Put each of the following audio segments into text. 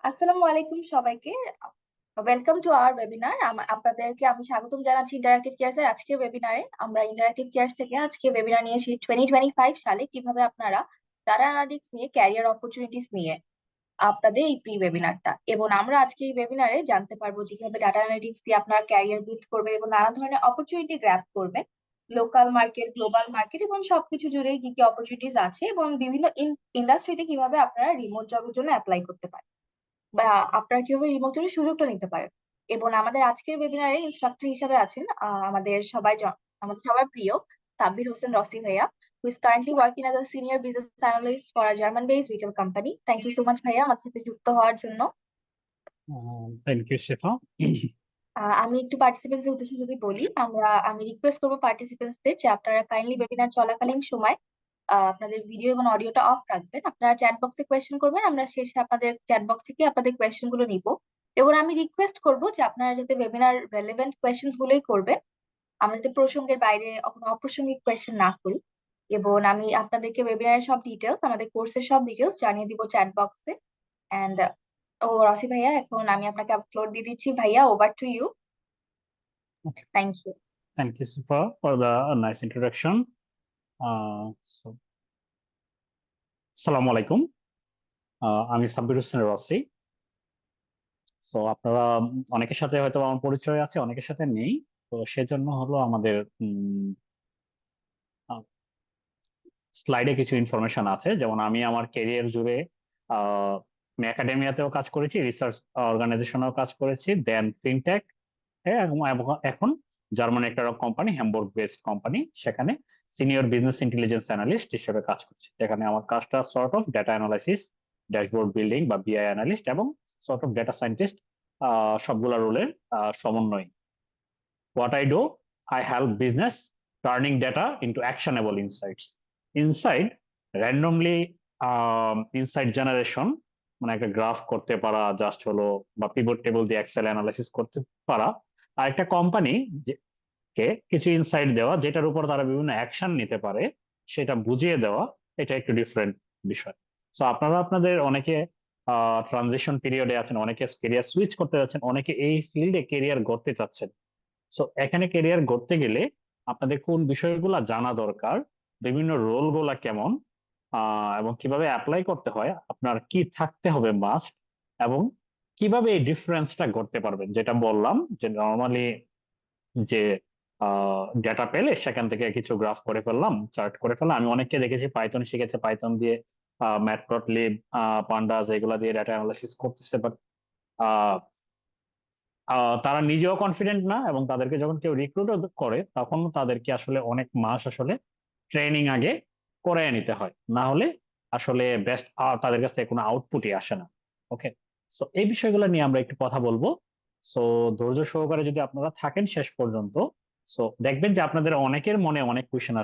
আসসালামু আলাইকুম সবাইকে। Welcome to our webinar. আপনাদেরকে আমি স্বাগতম জানাচ্ছি ইন্টারঅ্যাক্টিভ কেয়ার্স এর আজকের ওয়েবিনারে। আমরা ইন্টারঅ্যাক্টিভ কেয়ার্স থেকে আজকে ওয়েবিনার নিয়েছি 2025 সালে কিভাবে আপনারা ডাটা অ্যানালিটিক্স নিয়ে ক্যারিয়ার অপরচুনিটিস নিয়ে আপনাদের এই প্রি ওয়েবিনারটা। এবং আমরা আজকে এই ওয়েবিনারে জানতে পারবো যে কিভাবে ডাটা অ্যানালিটিক্স দিয়ে আপনারা ক্যারিয়ার বিল্ড করবেন এবং নানা ধরনের অপরচুনিটি গ্র্যাব করবেন। লোকাল মার্কেট, গ্লোবাল মার্কেট এবং সবকিছু জুড়ে কি কি অপরচুনিটিস আছে এবং বিভিন্ন ইন্ডাস্ট্রিতে কিভাবে আপনারা রিমোট জবের জন্য অ্যাপ্লাই করতে পারেন বা আপনারা কিভাবে রিমোট জবের সুযোগটা নিতে পারেন। এবং আমাদের আজকের ওয়েবিনারে ইনস্ট্রাক্টর হিসেবে আছেন আমাদের সবার প্রিয় সাব্বির হোসেন রসি ভাইয়া, who is currently working as a senior business analyst for a German-based retail company. Thank you so much ভাইয়া আমাদের সাথে যুক্ত হওয়ার জন্য। থ্যাংক ইউ শেফা। আমি একটু পার্টিসিপেন্টস এর উদ্দেশ্যে যদি বলি, আমি রিকোয়েস্ট করবো পার্টিসিপেন্টসদের যে আপনারা কাইন্ডলি ওয়েবিনার চলাকালীন সময় আপনাদের ভিডিও এবং অডিওটা অফ রাখবেন। আপনারা চ্যাট বক্সে কোয়েশ্চেন করবেন, আমরা শেষে আপনাদের চ্যাট বক্স থেকে আপনাদের কোয়েশ্চেন গুলো নিব। এবং আমি রিকোয়েস্ট করবো যে আপনারা যাতে ওয়েবিনার রেলেভেন্ট কোয়েশ্চেন্স গুলোই করবেন, আমরা যাতে প্রসঙ্গের বাইরে কোনো অপ্রাসঙ্গিক কোয়েশ্চেন না করি। এবং আমি আপনাদেরকে ওয়েবিনারের সব ডিটেলস, আমাদের কোর্সের সব ডিটেলস জানিয়ে দিব চ্যাট বক্সে। এন্ড রসি ভাইয়া, এখন আমি আপনাকে ফ্লোর দিয়ে দিচ্ছি। ভাইয়া, over to you. Thank you. Thank you, Shifa, for the nice introduction. So, Assalamu alaikum. আমি সাব্বির হোসেন রসি। সো আপনারা অনেকের সাথে হয়তো আমার পরিচয় আছে, অনেকের সাথে নেই। তো সেজন্য হলো আমাদের স্লাইডে কিছু ইনফরমেশন আছে। যেমন আমি আমার ক্যারিয়ার জুড়ে আমি একাডেমিয়াতেও কাজ করেছি, রিসার্চ অর্গানাইজেশনেও কাজ করেছি, দেন ফিনটেক, হ্যাঁ, এবং এখন জার্মান একটা কোম্পানি, হ্যামবুর্গ বেসড কোম্পানি, সেখানে সিনিয়র বিজনেস ইন্টেলিজেন্স অ্যানালিস্ট হিসেবে কাজ করছি। যেখানে আমার কাজটা sort of data analysis, dashboard building বা বিআই অ্যানালিস্ট এবং সর্ট অফ ডেটা সায়েন্টিস্ট, সবগুলা রোলের সমন্বয়। What I do, I help business turning data into actionable insights. Insight randomly insight generation, মানে একটা গ্রাফ করতে পারা জাস্ট হলো, বা পিভট টেবিল দিয়ে এক্সেল অ্যানালাইসিস করতে পারা, আর একটা কোম্পানি কে কিছু ইনসাইট দেওয়া যেটার উপর তারা বিভিন্ন অ্যাকশন নিতে পারে সেটা বুঝিয়ে দেওয়া, এটা একটু ডিফারেন্ট বিষয়। সো আপনারা আপনাদের অনেকে ট্রানজিশন পিরিয়ডে আছেন, অনেকে কেরিয়ার সুইচ করতে যাচ্ছেন, অনেকে এই ফিল্ডে কেরিয়ার গড়তে চাচ্ছেন। সো এখানে কেরিয়ার গড়তে গেলে আপনাদের কোন বিষয়গুলো জানা দরকার, বিভিন্ন রোল গুলা কেমন, এবং কিভাবে অ্যাপ্লাই করতে হয়, আপনার কি থাকতে হবে মাস্ট, এবং কিভাবে এই ডিফারেন্সটা করতে পারবেন। যেটা বললাম যে নর্মালি যে ডেটা পেলে সেখান থেকে কিছু গ্রাফ করে ফেললাম, চার্ট করে ফেললাম। আমি অনেককে দেখেছি পাইথন শিখেছে, পাইথন দিয়ে ম্যাটপ্লটলিব, পান্ডাস এগুলা দিয়ে ডেটা অ্যানালাইসিস করতেছে, বাট তারা নিজেও কনফিডেন্ট না, এবং তাদেরকে যখন কেউ রিক্রুট করে তখন তাদেরকে আসলে অনেক মাস আসলে ট্রেনিং আগে করে নিতে হয়, না হলে আসলে বেস্ট তাদের কাছ থেকে কোনো আউটপুটই আসে না। ওকে, সো এই বিষয়গুলো নিয়ে আমরা একটু কথা বলবো। সো ধৈর্য সহকারে যদি আপনারা থাকেন শেষ পর্যন্ত, সো দেখবেন যে আপনাদের অনেকের মনে অনেক কোয়েশ্চেন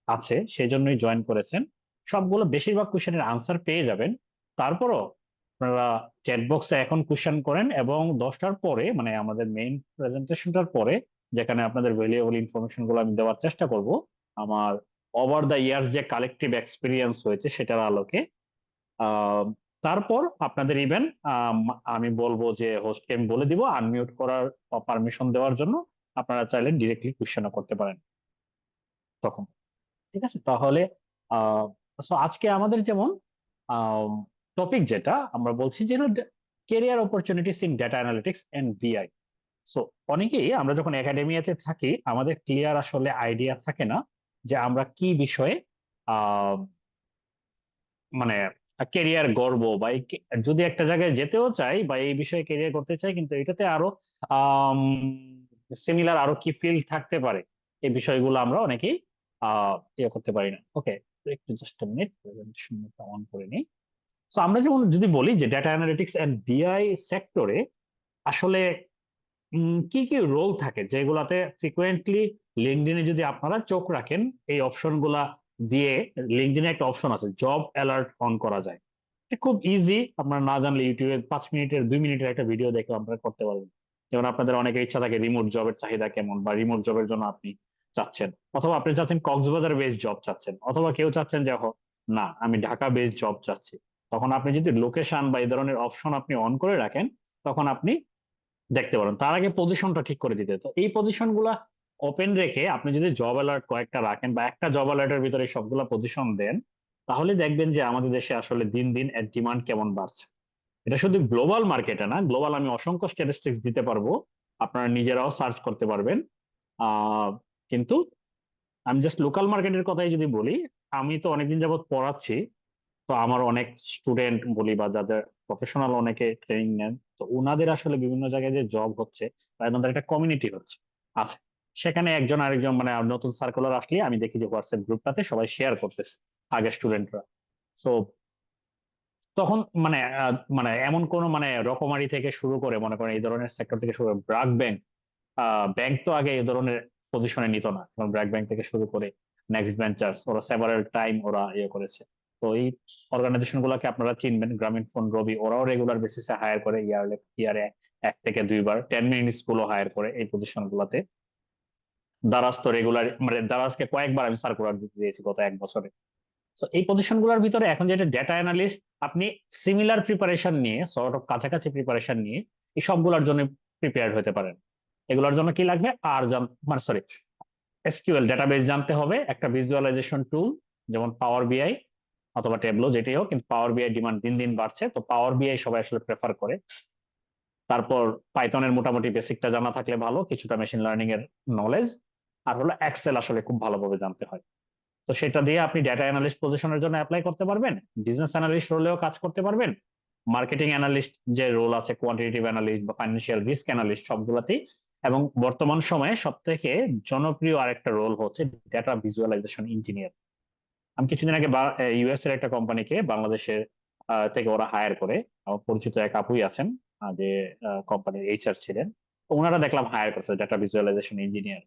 আছে, সেই জন্যই জয়েন করেছেন। সবগুলো বেশিরভাগ কোয়েশ্চেনের আনসার পেয়ে যাবেন। তারপরও আপনারা চ্যাট বক্সে এখন কোশ্চেন করেন, এবং 10টার পরে, মানে আমাদের মেইন প্রেজেন্টেশনটার পরে, যেখানে আপনাদের ভ্যালুয়েবল ইনফরমেশন গুলো আমি দেওয়ার চেষ্টা করব আমার ওভার দ্য ইয়ার্স যে কালেকটিভ এক্সপিরিয়েন্স হয়েছে সেটার আলোকে। আহ, তারপর আপনাদের ইভেন আমি বলবো যে হোস্টকে আমি বলে দিব আনমিউট করার পারমিশন দেওয়ার জন্য, আপনারা চাইলে ডিরেক্টলি কোশ্চেনও করতে পারেন তখন। ঠিক আছে, তাহলে আহ আজকে আমাদের যেমন টপিক যেটা আমরা বলছি যে career opportunities in data analytics and BI. So অনেকেই আমরা যখন একাডেমিয়াতে থাকি আমাদের ক্লিয়ার আসলে আইডিয়া থাকে না যে আমরা কি বিষয়ে আহ মানে কেরিয়ার গড়বো, বা যদি একটা জায়গায় যেতেও চাই বা এই বিষয়ে কেরিয়ার করতে চাই, কিন্তু এটাতে আরো সিমিলার আরো কি ফিল্ড থাকতে পারে, এই বিষয়গুলো আমরা অনেকেই ইয়ে করতে পারি না। ওকে, একটু জাস্ট মিনিট, প্রেজেন্টেশনটা অন করে নিই। তো আমরা যেমন যদি বলি যে ডেটা অ্যানালিটিক্স এন্ড বিআই সেক্টরে আসলে কি কি রোল থাকে যেগুলাতে ফ্রিকুয়েন্টলি লিঙ্কডইনে যদি আপনারা চোখ রাখেন, এই অপশন গুলা দিয়ে, লিঙ্কডইনে একটা অপশন আছে জব অ্যালার্ট অন করা যায়। এটা খুব ইজি, আপনারা না জানলে ইউটিউবে 5 মিনিটের 2 মিনিটের একটা ভিডিও দেখে আপনারা করতে পারবেন। যেমন আপনাদের অনেকের ইচ্ছা থাকে রিমোট জবের চাহিদা কেমন, বা রিমোট জবের জন্য আপনি চাচ্ছেন, অথবা আপনি চাচ্ছেন কক্সবাজার বেসড জব চাচ্ছেন, অথবা কেউ চাচ্ছেন যে না আমি ঢাকা বেসড জব চাচ্ছি। তখন আপনি যদি লোকেশন বা এই ধরনের অপশন আপনি অন করে রাখেন, তখন আপনি দেখতে পারেন। তার আগে পজিশনটা ঠিক করে দিতে, তো এই পজিশন গুলা ওপেন রেখে আপনি যদি জব অ্যালার্ট কয়েকটা রাখেন বা একটা জব অ্যালার্টের ভিতরে সবগুলা পজিশন দেন, তাহলে দেখবেন যে আমাদের দেশে আসলে দিন দিন এর ডিমান্ড কেমন বাড়ছে। এটা শুধু গ্লোবাল মার্কেটে না, গ্লোবাল আমি অসংখ্য স্ট্যাটিস্টিক্স দিতে পারবো, আপনারা নিজেরাও সার্চ করতে পারবেন। কিন্তু আমি জাস্ট লোকাল মার্কেটের কথাই যদি বলি, আমি তো অনেকদিন যাবত পড়াচ্ছি, তো আমার অনেক স্টুডেন্ট বলি বা যাদের প্রফেশনাল অনেকে ট্রেনিং নেন, তো ওনাদের আসলে বিভিন্ন জায়গায় যে জব হচ্ছে বা ওনাদের একটা কমিউনিটি হচ্ছে আছে, সেখানে একজন আরেকজন মানে নতুন সার্কুলার আসলে আমি দেখি যে হোয়াটসঅ্যাপ গ্রুপটাতে সবাই শেয়ার করতেছে আগের স্টুডেন্টরা। সো তখন মানে এমন কোন মানে রকমারি থেকে শুরু করে মনে করেন এই ধরনের সেক্টর থেকে শুরু করে ব্রাক ব্যাংক, ব্যাংক তো আগে এই ধরনের পজিশনে নিত না, এবং ব্র্যাক ব্যাংক থেকে শুরু করে নেক্সট ভেঞ্চার্স, ওরা সেভারাল টাইম ওরা ইয়ে করেছে। তো এই অর্গানাইজেশন গুলোকে আপনারা চিনবেন, গ্রামীণ ফোন, রবি, ওরাও রেগুলার বেসিসে হায়ার করে, ইয়ারে 1 থেকে 2 বার। 10 মিনিট স্কুলও হায়ার করে এই পজিশন গুলাতে। দারাজ তো রেগুলার, মানে দারাজকে কয়েকবার আমি সার্কুলার দিতে দিয়েছি গত 1 বছরে। তো এই পজিশন গুলোর ভিতরে এখন যেটা ডেটা অ্যানালিস্ট, আপনি সিমিলার প্রিপারেশন নিয়ে, সর্ট অফ কাছাকাছি প্রিপারেশন নিয়ে এই সবগুলোর জন্য প্রিপেয়ার হতে পারেন। এগুলোর জন্য কি লাগবে? আর মানে সরি, এসকিউএল ডেটাবেস জানতে হবে, একটা ভিজুয়ালাইজেশন টুল যেমন পাওয়ার বিআই অথবা ট্যাবলো, যেটি হোক, কিন্তু পাওয়ার বিআই ডিমান্ড দিন দিন বাড়ছে, তো পাওয়ার বিআই সবাই আসলে প্রেফার করে। তারপর পাইথনের মোটামুটি বেসিকটা জানা থাকলে ভালো, কিছুটা মেশিন লার্নিং এর নলেজ, আর হলো এক্সেল আসলে খুব ভালোভাবে জানতে হয়। তো সেটা দিয়ে আপনি ডেটা অ্যানালিস্ট পজিশনের জন্য অ্যাপ্লাই করতে পারবেন, বিজনেস অ্যানালিস্ট রোলেও কাজ করতে পারবেন, মার্কেটিং অ্যানালিস্ট যে রোল আছে, কোয়ান্টিটেটিভ অ্যানালিস্ট বা ফাইন্যান্সিয়াল রিস্ক অ্যানালিস্ট, সবগুলাতেই। এবং বর্তমান সময়ে সব থেকে জনপ্রিয় আরেকটা রোল হচ্ছে ডেটা ভিজুয়ালাইজেশন ইঞ্জিনিয়ার। আমি কিছুদিন আগে ইউএস এর একটা কোম্পানিকে বাংলাদেশের থেকে ওরা হায়ার করে, আমার পরিচিত এক আপুই আছেন, যে কোম্পানির এইচআর ছিলেন, তো ওনারা দেখলাম হায়ার করছে ডেটা ভিজুয়ালাইজেশন ইঞ্জিনিয়ার।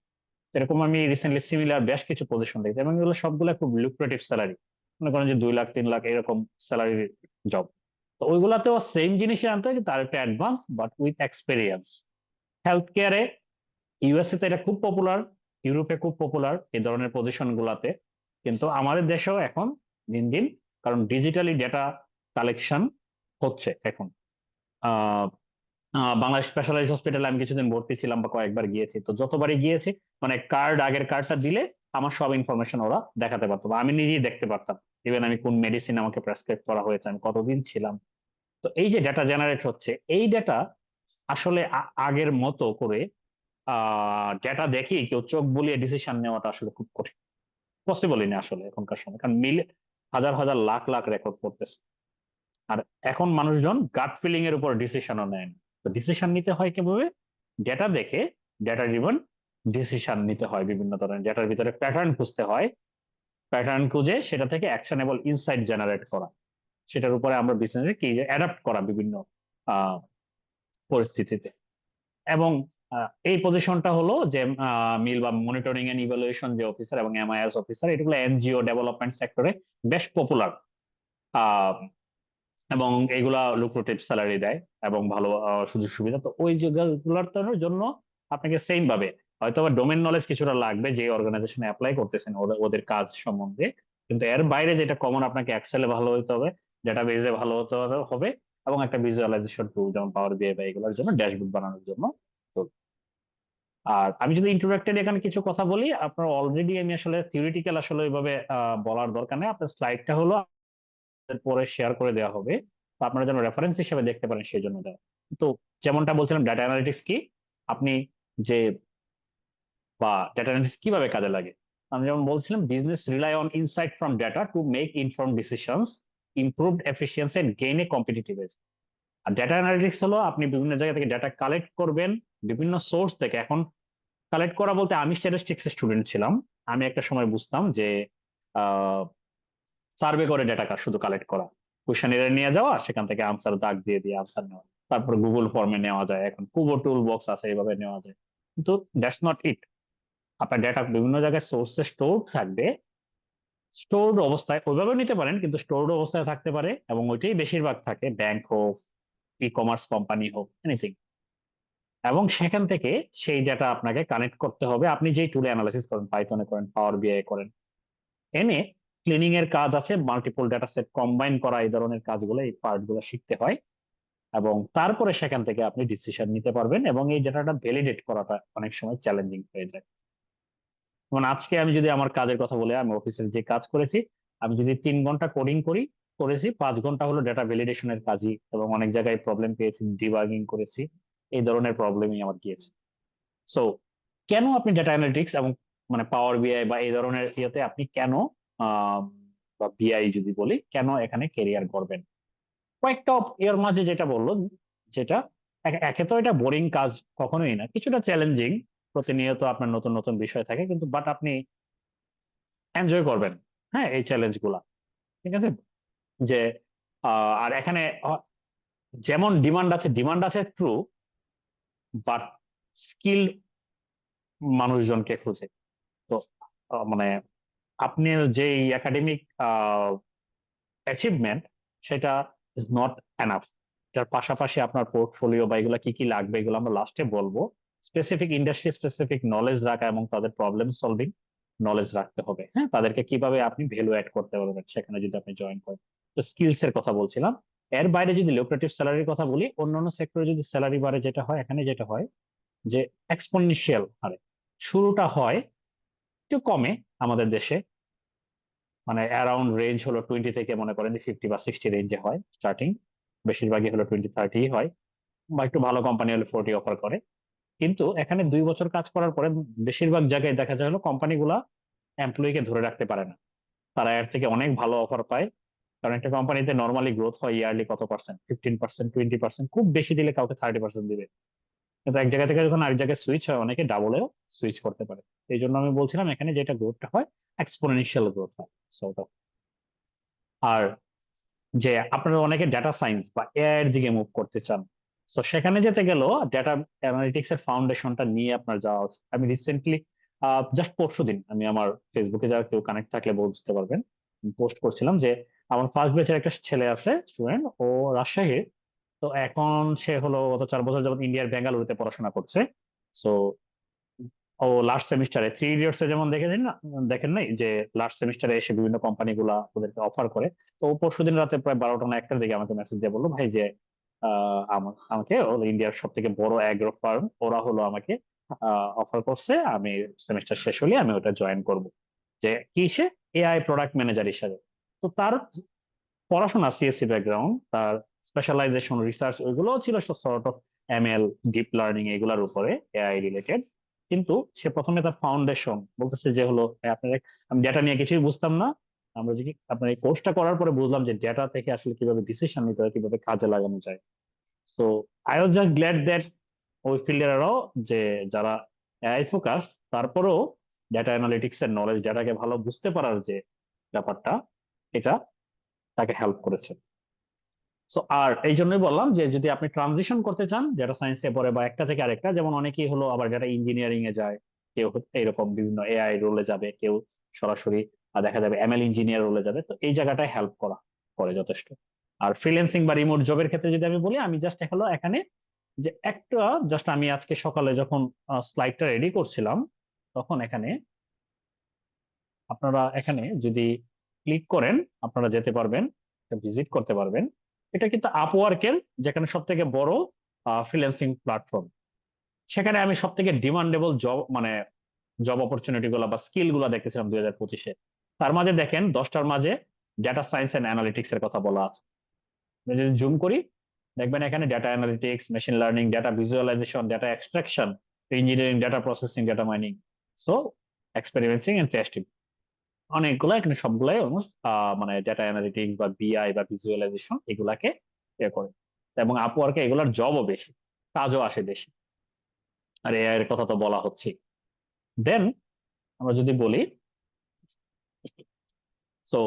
এরকম আমি রিসেন্টলি সিমিলার বেশ কিছু পজিশন দেখছি, এবং এগুলো সবগুলো খুব লুক্রেটিভ স্যালারি, মনে করেন যে 2 লাখ 3 লাখ এরকম স্যালারির জব। তো ওইগুলাতেও সেম জিনিসই আনতে হয়, কিন্তু আরেকটা advance but with experience. Health কেয়ারে ইউএসএ তে এটা খুব পপুলার, ইউরোপে খুব পপুলার এই ধরনের পজিশন গুলাতে, কিন্তু আমাদের দেশেও এখন দিন দিন, কারণ ডিজিটালি ডেটা কালেকশন হচ্ছে এখন। আহ বাংলাদেশ স্পেশালাইজড হসপিটালে আমি কিছুদিন ভর্তি ছিলাম বা কয়েকবার গিয়েছি, তো যতবারই গিয়েছি মানে আগের কার্ডটা দিলে আমার সব ইনফরমেশন ওরা দেখাতে পারতো, বা আমি নিজেই দেখতে পারতাম ইভেন আমি কোন মেডিসিন আমাকে প্রেসক্রাইব করা হয়েছে, আমি কতদিন ছিলাম। তো এই যে ডেটা জেনারেট হচ্ছে, এই ডেটা আসলে আগের মতো করে ডেটা দেখি কেউ চোখ বুলিয়ে ডিসিশন নেওয়াটা আসলে খুব কঠিন, পসিবলই না আসলে এখনকার সময়, কারণ হাজার হাজার লাখ লাখ রেকর্ড করতেছে। আর এখন মানুষজন গাট ফিলিং এর উপর ডিসিশনও নেয় না। তো ডিসিশন নিতে হয় কিভাবে? ডেটা দেখে, ডেটা ড্রিভেন ডিসিশন নিতে হয়, বিভিন্ন ধরনের ডেটার ভিতরে প্যাটার্ন খুঁজতে হয়, প্যাটার্ন খুঁজে সেটা থেকে অ্যাকশনেবল ইনসাইট জেনারেট করা, সেটার উপরে আমরা বিজনেসে কি অ্যাডাপ্ট করা বিভিন্ন আহ পরিস্থিতিতে। এবং এই পজিশনটা হলো যে মিল বা মনিটরিং এন্ড ইভালুয়েশন যে অফিসার এবং এমআইএস অফিসার, এগুলো এনজিও ডেভেলপমেন্ট সেক্টরে বেশ পপুলার, এবং এগুলা লুক্রেটিভ স্যালারি দেয় এবং ভালো সুযোগ সুবিধা। তো ওই জায়গাগুলোর জন্য আপনাকে সেম ভাবে হয়তো ডোমেন নলেজ কিছুটা লাগবে যে অর্গানাইজেশনে অ্যাপ্লাই করতেছেন, ওদের কাজ সম্বন্ধে, কিন্তু এর বাইরে যেটা কমন, আপনাকে এক্সেলে ভালো হতে হবে, ডেটাবেজে ভালো হতে হবে, এবং একটা ভিজুয়ালাইজেশন টুল যেমন পাওয়ার বিআই বা এগুলোর জন্য, ড্যাশবোর্ড বানানোর জন্য tool। আর আমি যদি ইন্ট্রোডাক্টরি এখানে কিছু কথা বলি, আপনার অলরেডি আমি আসলে থিওরিটিক্যাল আসলে ওইভাবে বলার দরকার নেই, আপনার স্লাইডটা হলো পরে শেয়ার করে দেওয়া হবে, তো আপনারা যেন রেফারেন্স হিসেবে দেখতে পারেন সেই জন্য দেওয়া। তো যেমনটা বলছিলাম, ডাটা অ্যানালিটিক্স কি, আপনি যে বা ডাটা অ্যানালিটিক্স কিভাবে কাজে লাগে, আমি যেমন বলছিলাম, business rely on insight from data to make inform decisions, improved efficiency and gain a competitive edge. আর ডাটা অ্যানালিটিক্স হলো আপনি বিভিন্ন জায়গা থেকে ডাটা কালেক্ট করবেন, বিভিন্ন সোর্স থেকে। এখন কালেক্ট করা বলতে, আমি স্ট্যাটিস্টিক্স স্টুডেন্ট ছিলাম, আমি একটা সময় বুঝতাম যে সার্ভে করে ডেটা শুধু কালেক্ট করা, কোশ্চেনিয়ার নিয়ে যাওয়া, সেখান থেকে আনসার দাগ দিয়ে দিয়ে আনসার নেওয়া, তারপর গুগল ফর্মে নেওয়া যায়, এখন কুবো টুল বক্স আছে, এইভাবে নেওয়া যায়। কিন্তু দ্যাটস নট ইট। আপনার ডেটা বিভিন্ন জায়গায় সোর্সে স্টোর থাকবে, স্টোরড অবস্থায় ওইভাবে নিতে পারেন, কিন্তু স্টোরড অবস্থায় থাকতে পারে, এবং ওইটাই বেশিরভাগ থাকে, ব্যাংক হোক, ই কমার্স কোম্পানি হোক, এনিথিং। এবং সেখান থেকে সেই ডেটা আপনাকে কানেক্ট করতে হবে, আপনি যেই টুলে অ্যানালাইসিস করেন, পাইথনে করেন, পাওয়ার বিআই করেন, এনে ক্লিনিং এর কাজ আছে, মাল্টিপল ডেটা সেট কম্বাইন করা, এই ধরনের কাজগুলো, এই পার্ট গুলো শিখতে হয়। এবং তারপরে সেখান থেকে আপনি ডিসিশন নিতে পারবেন, এবং এই ডেটাটা ভ্যালিডেট করাটা অনেক সময় চ্যালেঞ্জিং হয়ে যায়। যেমন আজকে আমি যদি আমার কাজের কথা বলি, আমি অফিসের যে কাজ করেছি, আমি যদি 3 ঘন্টা কোডিং করেছি, 5 ঘন্টা হলো ডেটা ভ্যালিডেশনের কাজই, এবং অনেক জায়গায় প্রবলেম পেয়েছি, ডিবাগিং করেছি, এই ধরনের প্রবলেমই আমার গিয়েছে। সো কেন আপনি ডেটা অ্যানালিটিক্স এবং মানে পাওয়ার বিআই বা এই ধরনের ইয়েতে আপনি কেন আহ, বা বিআই যদি বলি, কেন এখানে কেরিয়ার করবেন? কয়েকটা এর মাঝে যেটা বললো, যেটা একে তো এটা বোরিং কাজ কখনোই না, কিছুটা চ্যালেঞ্জিং, প্রতিনিয়ত আপনার নতুন নতুন বিষয় থাকে, কিন্তু বাট আপনি এনজয় করবেন, হ্যাঁ, এই চ্যালেঞ্জ গুলা। ঠিক আছে, যে আর এখানে যেমন ডিমান্ড আছে ট্রু, বাট স্কিল মানুষজনকে খুঁজে। তো মানে আপনি যে একাডেমিক অ্যাচিভমেন্ট, সেটা ইজ নট এনাফ। এটার পাশাপাশি আপনার পোর্টফোলিও বা এগুলা কি কি লাগবে, এগুলো আমরা লাস্টে বলবো। স্পেসিফিক ইন্ডাস্ট্রি স্পেসিফিক নলেজ রাখা এবং তাদের প্রবলেম সলভিং নলেজ রাখতে হবে, হ্যাঁ, তাদেরকে কিভাবে আপনি ভ্যালু অ্যাড করতে পারবেন সেখানে যদি আপনি জয়েন করেন। তো স্কিলস এর কথা বলছিলাম। এর বাইরে যদি লুক্রেটিভ স্যালারির কথা বলি, অন্যান্য সেক্টরে যদি স্যালারি বাড়ে, যেটা হয় এখানে, যেটা হয় যে এক্সপোনেনশিয়াল হারে শুরুটা হয় একটু কমে আমাদের দেশে, মানে অ্যারাউন্ড রেঞ্জ হলো 20 থেকে মনে করেন 50 বা 60 রেঞ্জে হয় স্টার্টিং। বেশিরভাগই হলো 20-30 হয়, বা একটু ভালো কোম্পানি হলে 40 অফার করে। কিন্তু এখানে 2 বছর কাজ করার পরে বেশিরভাগ জায়গায় দেখা যায় হলো কোম্পানিগুলা এমপ্লয়িকে ধরে রাখতে পারে না, তারা এর থেকে অনেক ভালো অফার পায়। কারণ একটা কোম্পানিতে নর্মালি গ্রোথ হয় ইয়ারলি কত পার্সেন্ট, 15%, 20%, খুব বেশি দিলে কাউকে 30% দিবে। কিন্তু এক জায়গা থেকে যখন আরেক জায়গায় সুইচ হয়, অনেকে ডাবলেও সুইচ করতে পারে। এই জন্য আমি বলছিলাম এখানে যেটা গ্রোথটা হয়, এক্সপোনেনশিয়াল গ্রোথ হয় sort of। আর যে আপনারা অনেকে ডেটা সায়েন্স বা এআই এর দিকে মুভ করতে চান, তো সেখানে যেতে গেলেও ডেটা অ্যানালিটিক্স এর ফাউন্ডেশনটা নিয়ে আপনার যাওয়া উচিত। আমি রিসেন্টলি জাস্ট পরশুদিন, আমি আমার ফেসবুকে যারা কেউ কানেক্ট থাকলে বুঝতে পারবেন, পোস্ট করছিলাম যে আমার ফার্স্ট ব্যাচের একটা ছেলে আছে, স্টুডেন্ট, ও রাজশাহীর। তো এখন সে হলো গত 4 বছর যাবত ইন্ডিয়ার বেঙ্গালুরুতে পড়াশোনা করছে। সো ও লাস্ট সেমিস্টারে 3 ইডিয়টস এ যেমন দেখেছেন না, দেখেন নাই যে লাস্ট সেমিস্টারে এসে বিভিন্ন কোম্পানি গুলা ওদেরকে অফার করে। তো ও পরশুদিন রাতে প্রায় 12টা না 1টার দিকে আমাকে মেসেজ দিয়ে বললো, ভাই যে আমাকে ইন্ডিয়ার সব থেকে বড় অ্যাগ্রো ফার্ম, ওরা হলো আমাকে অফার করছে, আমি সেমিস্টার শেষ হলে আমি ওটা জয়েন করব, যে কিসে, এআই প্রোডাক্ট ম্যানেজার হিসাবে। তো তার পড়াশোনা সিএসসি ব্যাকগ্রাউন্ড, তার স্পেশালাইজেশন রিসার্চ ওইগুলোও ছিল sort of ML, deep learning, এগুলার উপরে, এআই রিলেটেড। কিন্তু সে প্রথমে তার ফাউন্ডেশন বলতেছে যে হলো, আপনার আমি ডেটা নিয়ে কিছুই বুঝতাম না, আমরা যদি আপনার এই কোর্সটা করার পরে বুঝলাম যে ডেটা থেকে আসলে কিভাবে ডিসিশন নিতে হয়, কিভাবে কাজে লাগানো যায়। So I was just glad that ওই ফিল্ডেরও, যে যারা এআই ফোকাস, তারপরেও ডেটা অ্যানালিটিক্স এর নলেজ, ডেটাকে ভালো বুঝতে পারার যে ব্যাপারটা, এটা তাকে হেল্প করেছে। সো আর এই জন্যই বললাম যে যদি আপনি ট্রানজিশন করতে চান ডেটা সায়েন্সে পরে বা একটা থেকে আরেকটা, যেমন অনেকেই হলো আবার ডেটা ইঞ্জিনিয়ারিং এ যায়, কেউ এরকম বিভিন্ন এআই রোলে যাবে, কেউ সরাসরি দেখা যাবে এমএল ইঞ্জিনিয়ার রোলে যাবে, তো এই জায়গাটায় হেল্প করে যথেষ্ট। আর ফ্রিল্যান্সিং বা রিমোট জবের ক্ষেত্রে যদি আমি বলি, আমি জাস্ট হলো এখানে যে একটা, জাস্ট আমি আজকে সকালে যখন স্লাইডটা রেডি করছিলাম, তখন এখানে আপনারা এখানে যদি ক্লিক করেন, আপনারা যেতে পারবেন, ভিজিট করতে পারবেন। এটা কিন্তু আপওয়ার্কের, যেখানে সব থেকে বড় ফ্রিল্যান্সিং প্ল্যাটফর্ম। সেখানে আমি সব থেকে ডিমান্ডেবল জব, মানে জব অপরচুনিটি গুলা বা স্কিল গুলা দেখতেছিলাম 2025-এ। তার মাঝে দেখেন 10টার মাঝে ডেটা সায়েন্স এন্ড অ্যানালিটিক্স এর কথা বলা আছে। আমি যদি জুম করি, দেখবেন এখানে data analytics, machine learning, data visualisation, data extraction, engineering, data processing, data mining, so experimenting and testing, অনেকগুলো, এখানে সবগুলাই অলমোস্ট মানে ডেটা অ্যানালিটিক্স বা বিআই বা ভিজুয়ালাইজেশন এগুলাকে করে। এবং আপওয়ার্কে এগুলার জবও বেশি, কাজও আসে বেশি, আর এআই এর কথা তো বলা হচ্ছে। দেন আমরা যদি বলি, সো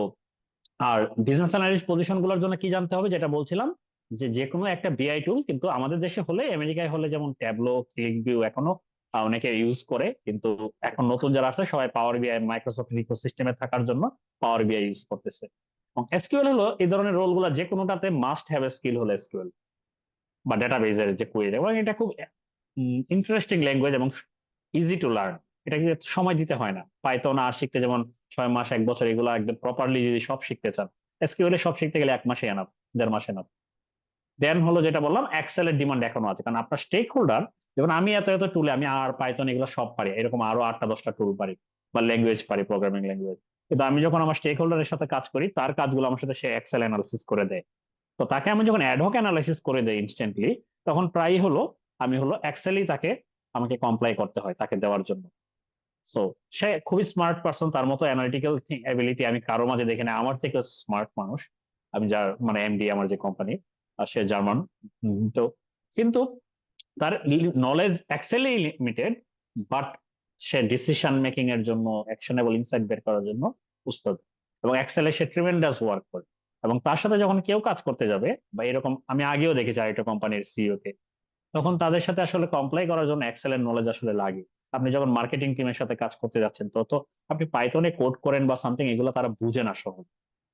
আর বিজনেস অ্যানালিস্ট পজিশন গুলোর জন্য কি জানতে হবে, যেটা বলছিলাম, যে যে কোনো একটা বিআই টুল, কিন্তু আমাদের দেশে হলে, আমেরিকায় হলে যেমন ট্যাবলো, ক্লিকভিউ এখনো অনেকে ইউজ করে, কিন্তু এখন নতুন যারা আছে সবাই পাওয়ার বিআই, মাইক্রোসফট ইকোসিস্টেমে থাকার জন্য পাওয়ার বিআই ইউজ করতেছে। এবং এসকিউএল হলো এই ধরনের রোল গুলা, যে কোনোটাতে মাস্ট হ্যাভ এ স্কিল হলো এসকিউএল বা ডেটাবেজের যে কোয়েরি, এবং এটা খুব ইন্টারেস্টিং ল্যাঙ্গুয়েজ এবং ইজি টু লার্ন। এটাকে সময় দিতে হয় না, পাইথন আর শিখতে যেমন 6 মাস 1 বছর এগুলো একদম প্রপারলি যদি সব শিখতে চান, এসকিউএল সব শিখতে গেলে 1 মাসে এনাফ, 1.5 মাসে এনাফ। দেন হলো যেটা বললাম, এক্সেলের ডিমান্ড এখনো আছে, কারণ আপনার স্টেক হোল্ডার, যেমন আমি এত এত টুলে, আমি আর পাইথন এগুলো সব পারি, এরকম আরো 8টা 10টা টুল পারি বা ল্যাঙ্গুয়েজ পারি, প্রোগ্রামিং ল্যাঙ্গুয়েজ। কিন্তু আমি যখন আমার স্টেক হোল্ডারের সাথে কাজ করি, তার কাজগুলো আমার সাথে সে এক্সেল অ্যানালিসিস করে দেয়। তো তাকে আমি যখন অ্যাডহক অ্যানালাইসিস করে দেই ইনস্ট্যান্টলি, তখন প্রায়ই হলো আমি হলো এক্সেলই তাকে, আমাকে কমপ্লাই করতে হয় তাকে দেওয়ার জন্য। সো সে খুবই স্মার্ট পারসন, তার মতো অ্যানালিটিক্যাল এবিলিটি আমি কারো মাঝে দেখি না। আমার থেকে স্মার্ট মানুষ, আমি যার মানে এমডি আমার যে কোম্পানি, সে জার্মান। তো কিন্তু তার নলেজ এক্সেলে লিমিটেড, বাট সে ডিসিশন মেকিং এর জন্য, অ্যাকশনেবল ইনসাইট বের করার জন্য উস্তাদ। এবং এক্সেলে সে ট্রিমেন্ডাস ওয়ার্ক করে। এবং তার সাথে যখন কেউ কাজ করতে যাবে, বা এরকম আমি আগেও দেখেছি আরেকটা কোম্পানির সিইও কে, তখন তাদের সাথে আসলে কমপ্লাই করার জন্য এক্সেলের নলেজ আসলে লাগে। আপনি যখন মার্কেটিং টিমের সাথে কাজ করতে যাচ্ছেন, তো তো আপনি পাইথনে কোড করেন বা সামথিং, এগুলো তারা বুঝে না সহজ।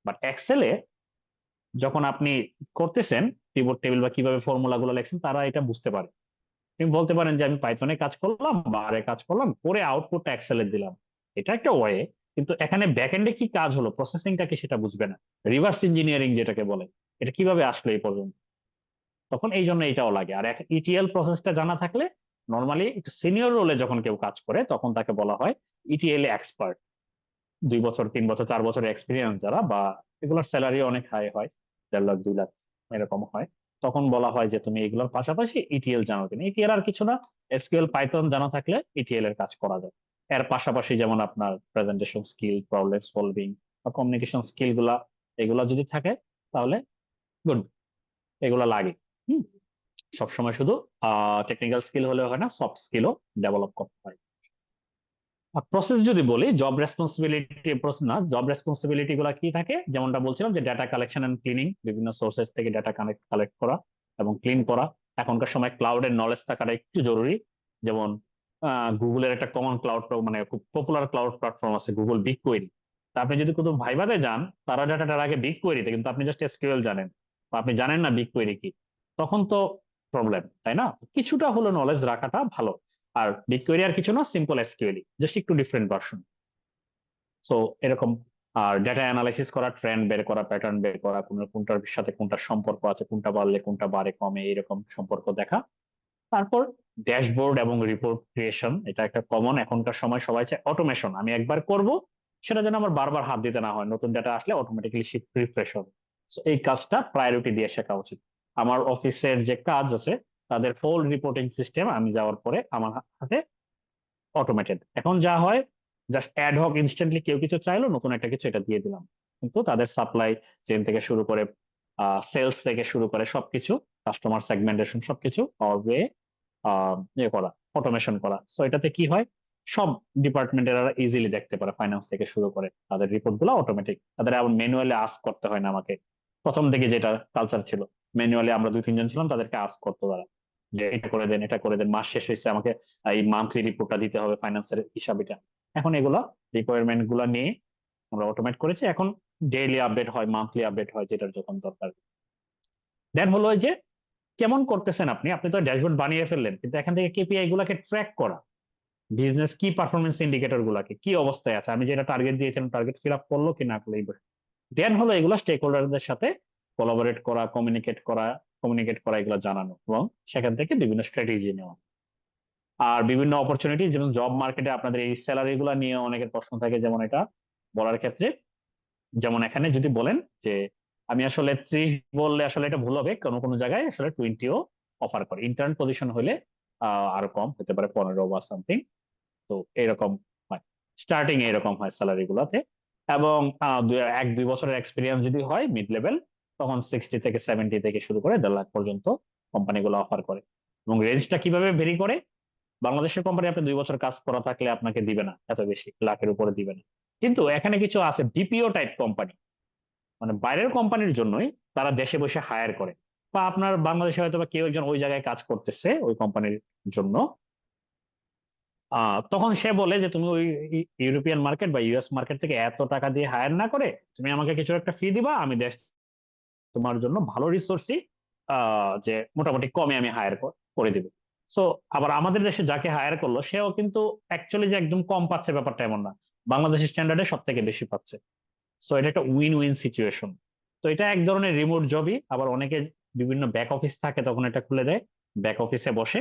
বাট এক্সেলে যখন আপনি করতেছেন, পিভট টেবিল বা কিভাবে ফর্মুলা গুলো লেখছেন, তারা এটা বুঝতে পারে। তুমি বলতে পারেন যে আমি পাইথনে কাজ করলাম বা আরে কাজ করলাম, করে আউটপুটটা এক্সেলে দিলাম, এটা একটা ওয়ে। কিন্তু এখানে ব্যাকএন্ডে কি কাজ হলো, প্রসেসিংটা কি, সেটা বুঝবে না। রিভার্স ইঞ্জিনিয়ারিং যেটাকে বলে, এটা কিভাবে আসলো এই পর্যন্ত, তখন এই জন্য এটাও লাগে। আর ইটিএল প্রসেসটা জানা থাকলে, নর্মালি একটু সিনিয়র রোলে যখন কেউ কাজ করে, তখন তাকে বলা হয় ইটিএল এক্সপার্ট। 2 বছর 3 বছর 4 বছরের এক্সপিরিয়েন্স যারা, বা এগুলোর স্যালারি অনেক হাই হয়, 1.5 লাখ 2 লাখ এরকম হয়, তখন বলা হয় যে তুমি এগুলোর পাশাপাশি ইটিএল জানো কিনা। ইটিএল আর কিছু না, এসকিউএল পাইথন জানা থাকলে ইটিএল এর কাজ করা যায়। এর পাশাপাশি যেমন আপনার প্রেজেন্টেশন স্কিল, প্রবলেম সলভিং বা কমিউনিকেশন স্কিল গুলা, এগুলা যদি থাকে, তাহলে গুড। এগুলা লাগে। হম সবসময় শুধু টেকনিক্যাল স্কিল হলে হয় না, সফট স্কিলও ডেভেলপ করতে হয়। প্রসেস যদি বলি, জব রেসপন্সিবিলিটি, না, জব রেসপন্সিবিলিটি গুলা কি থাকে, যেমনটা বলছিলাম যে ডাটা কালেকশন এন্ড ক্লিনিং, বিভিন্ন সোর্সেস থেকে ডাটা কালেক্ট করা এবং ক্লিন করা। এখনকার সময় ক্লাউডের নলেজ থাকাটা একটু জরুরি। যেমন গুগলের একটা কমন ক্লাউড, মানে খুব পপুলার ক্লাউড প্ল্যাটফর্ম আছে গুগল বিগ কোয়েরি। তা আপনি যদি কোনো ভাইভাতে যান, তারা ডাটাটার আগে বিগ কোয়েরিতে, কিন্তু আপনি জাস্ট এসকিউএল জানেন বা আপনি জানেন না বিগ কোয়েরি কি, তখন তো প্রবলেম, তাই না? কিছুটা হলো নলেজ রাখাটা ভালো। আর বিগকোয়েরি আর কিছু না, সিম্পল এসকিউএল, জাস্ট একটু ডিফারেন্ট ভার্সন। সো এরকম। আর ডেটা অ্যানালাইসিস করা, ট্রেন্ড বের করা, প্যাটার্ন বের করা, কোনটার সাথে কোনটার সম্পর্ক আছে, কোনটা বাড়লে কোনটা বাড়ে কমে, এরকম সম্পর্ক দেখা। তারপর ড্যাশবোর্ড এবং রিপোর্ট ক্রিয়েশন, এটা একটা কমন। এখনকার সময় সবাই চায় অটোমেশন, আমি একবার করব, সেটা যেন আমার বারবার হাত দিতে না হয়, নতুন ডেটা আসলে অটোমেটিক্যালি রিফ্রেশ হবে। So এই কাজটা প্রায়োরিটি দিয়ে শেখা উচিত। আমার অফিসের যে কাজ আছে, তাদের ফুল রিপোর্টিং সিস্টেম আমি যাওয়ার পরে আমার হাতে অটোমেটেড। এখন যা হয়, জাস্ট অ্যাড হক ইনস্ট্যান্টলি কেউ কিছু চাইলো, নতুন একটা কিছু, এটা দিয়ে দিলাম। কিন্তু তাদের সাপ্লাই চেইন থেকে শুরু করে, সেলস থেকে শুরু করে সবকিছু, কাস্টমার সেগমেন্টেশন সবকিছু ওয়ে ইয়ে করা, অটোমেশন করা। সো এটাতে কি হয়, সব ডিপার্টমেন্টের ইজিলি দেখতে পারে, ফাইন্যান্স থেকে শুরু করে, তাদের রিপোর্ট গুলো অটোমেটিক। তাদের আবার ম্যানুয়ালি আস্ক করতে হয় না আমাকে। প্রথম দিকে যেটা কালচার ছিল, ম্যানুয়ালি আমরা 2-3 জন ছিলাম, তাদেরকে আস্ক করতো তারা, যে এটা করে দেন, এটা করে দেন, মাস শেষ হয়েছে, আমাকে এই মান্থলি রিপোর্টটা দিতে হবে, ফাইন্যান্সের হিসাব এটা। এখন এগুলা রিকোয়ারমেন্ট গুলা নিয়ে আমরা অটোমেট করেছি। এখন ডেইলি আপডেট হয়, মান্থলি আপডেট হয়, যেটার যখন দরকার। দেন হলো ওই যে কেমন করতেছেন আপনি, আপনি তো ড্যাশবোর্ড বানিয়ে ফেললেন, কিন্তু এখান থেকে কেপিআই গুলাকে ট্র্যাক করা, বিজনেস কি পারফরমেন্স ইন্ডিকেটর গুলাকে কি অবস্থায় আছে, আমি যেটা টার্গেট দিয়েছিলাম, টার্গেট ফিল আপ করলো কি না করলো, এই বিষয়। দেন হলো এগুলো স্টেক হোল্ডারদের সাথে কোলাবোরেট করা, কমিউনিকেট করা, এগুলো জানানো, এবং সেখান থেকে বিভিন্ন স্ট্র্যাটেজি নেওয়া। আর বিভিন্ন অপরচুনিটি, যেমন জব মার্কেটে আপনাদের এই স্যালারি গুলা নিয়ে অনেকের প্রশ্ন থাকে, যেমন এটা বলার ক্ষেত্রে, যেমন এখানে যদি বলেন যে আমি আসলে 30 বললে আসলে এটা ভুল হবে, কোনো কোনো জায়গায় আসলে 20ও অফার করে, ইন্টার্ন পজিশন হলে আরো কম হতে পারে, 15 বা সামথিং। তো এরকম হয়, স্টার্টিং এরকম হয় স্যালারি গুলাতে। এবং 1-2 বছরের এক্সপিরিয়েন্স যদি হয় মিড লেভেল, তখন 60 থেকে 70 থেকে শুরু করে 1.5 লাখ পর্যন্ত কোম্পানিগুলো অফার করে। এবং রেঞ্জটা কিভাবে ভেরি করে, বাংলাদেশের কোম্পানি আপনি 2 বছর কাজ করা থাকলে আপনাকে দিবে না এত বেশি, লাখের উপরে দিবে না। কিন্তু এখানে কিছু আছে বিপিও টাইপ কোম্পানি, মানে বাইরের কোম্পানির জন্যই তারা দেশে বসে হায়ার করে। বা আপনার বাংলাদেশে হয়তো বা কেউ একজন ওই জায়গায় কাজ করতেছে ওই কোম্পানির জন্য, তখন সে বলে যে তুমি ওই ইউরোপিয়ান মার্কেট বা ইউএস মার্কেট থেকে এত টাকা দিয়ে হায়ার না করে, তুমি আমাকে কিছু একটা ফি দিবা, আমি দেশ তোমার জন্য ভালো রিসোর্সই যে মোটামুটি কমে আমি হায়ার করে দিব। সো আবার আমাদের দেশে যাকে হায়ার করলো, সেও কিন্তু অ্যাকচুয়ালি যে একদম কম পাচ্ছে ব্যাপারটা এমন না। বাংলাদেশের স্ট্যান্ডার্ডে সব থেকে বেশি পাচ্ছে। সো এটা একটা উইন উইন সিচুয়েশন। তো এটা এক ধরনের রিমোট জবই, আবার অনেকে বিভিন্ন ব্যাক অফিস থাকে তখন এটা খুলে দেয়, ব্যাক অফিসে বসে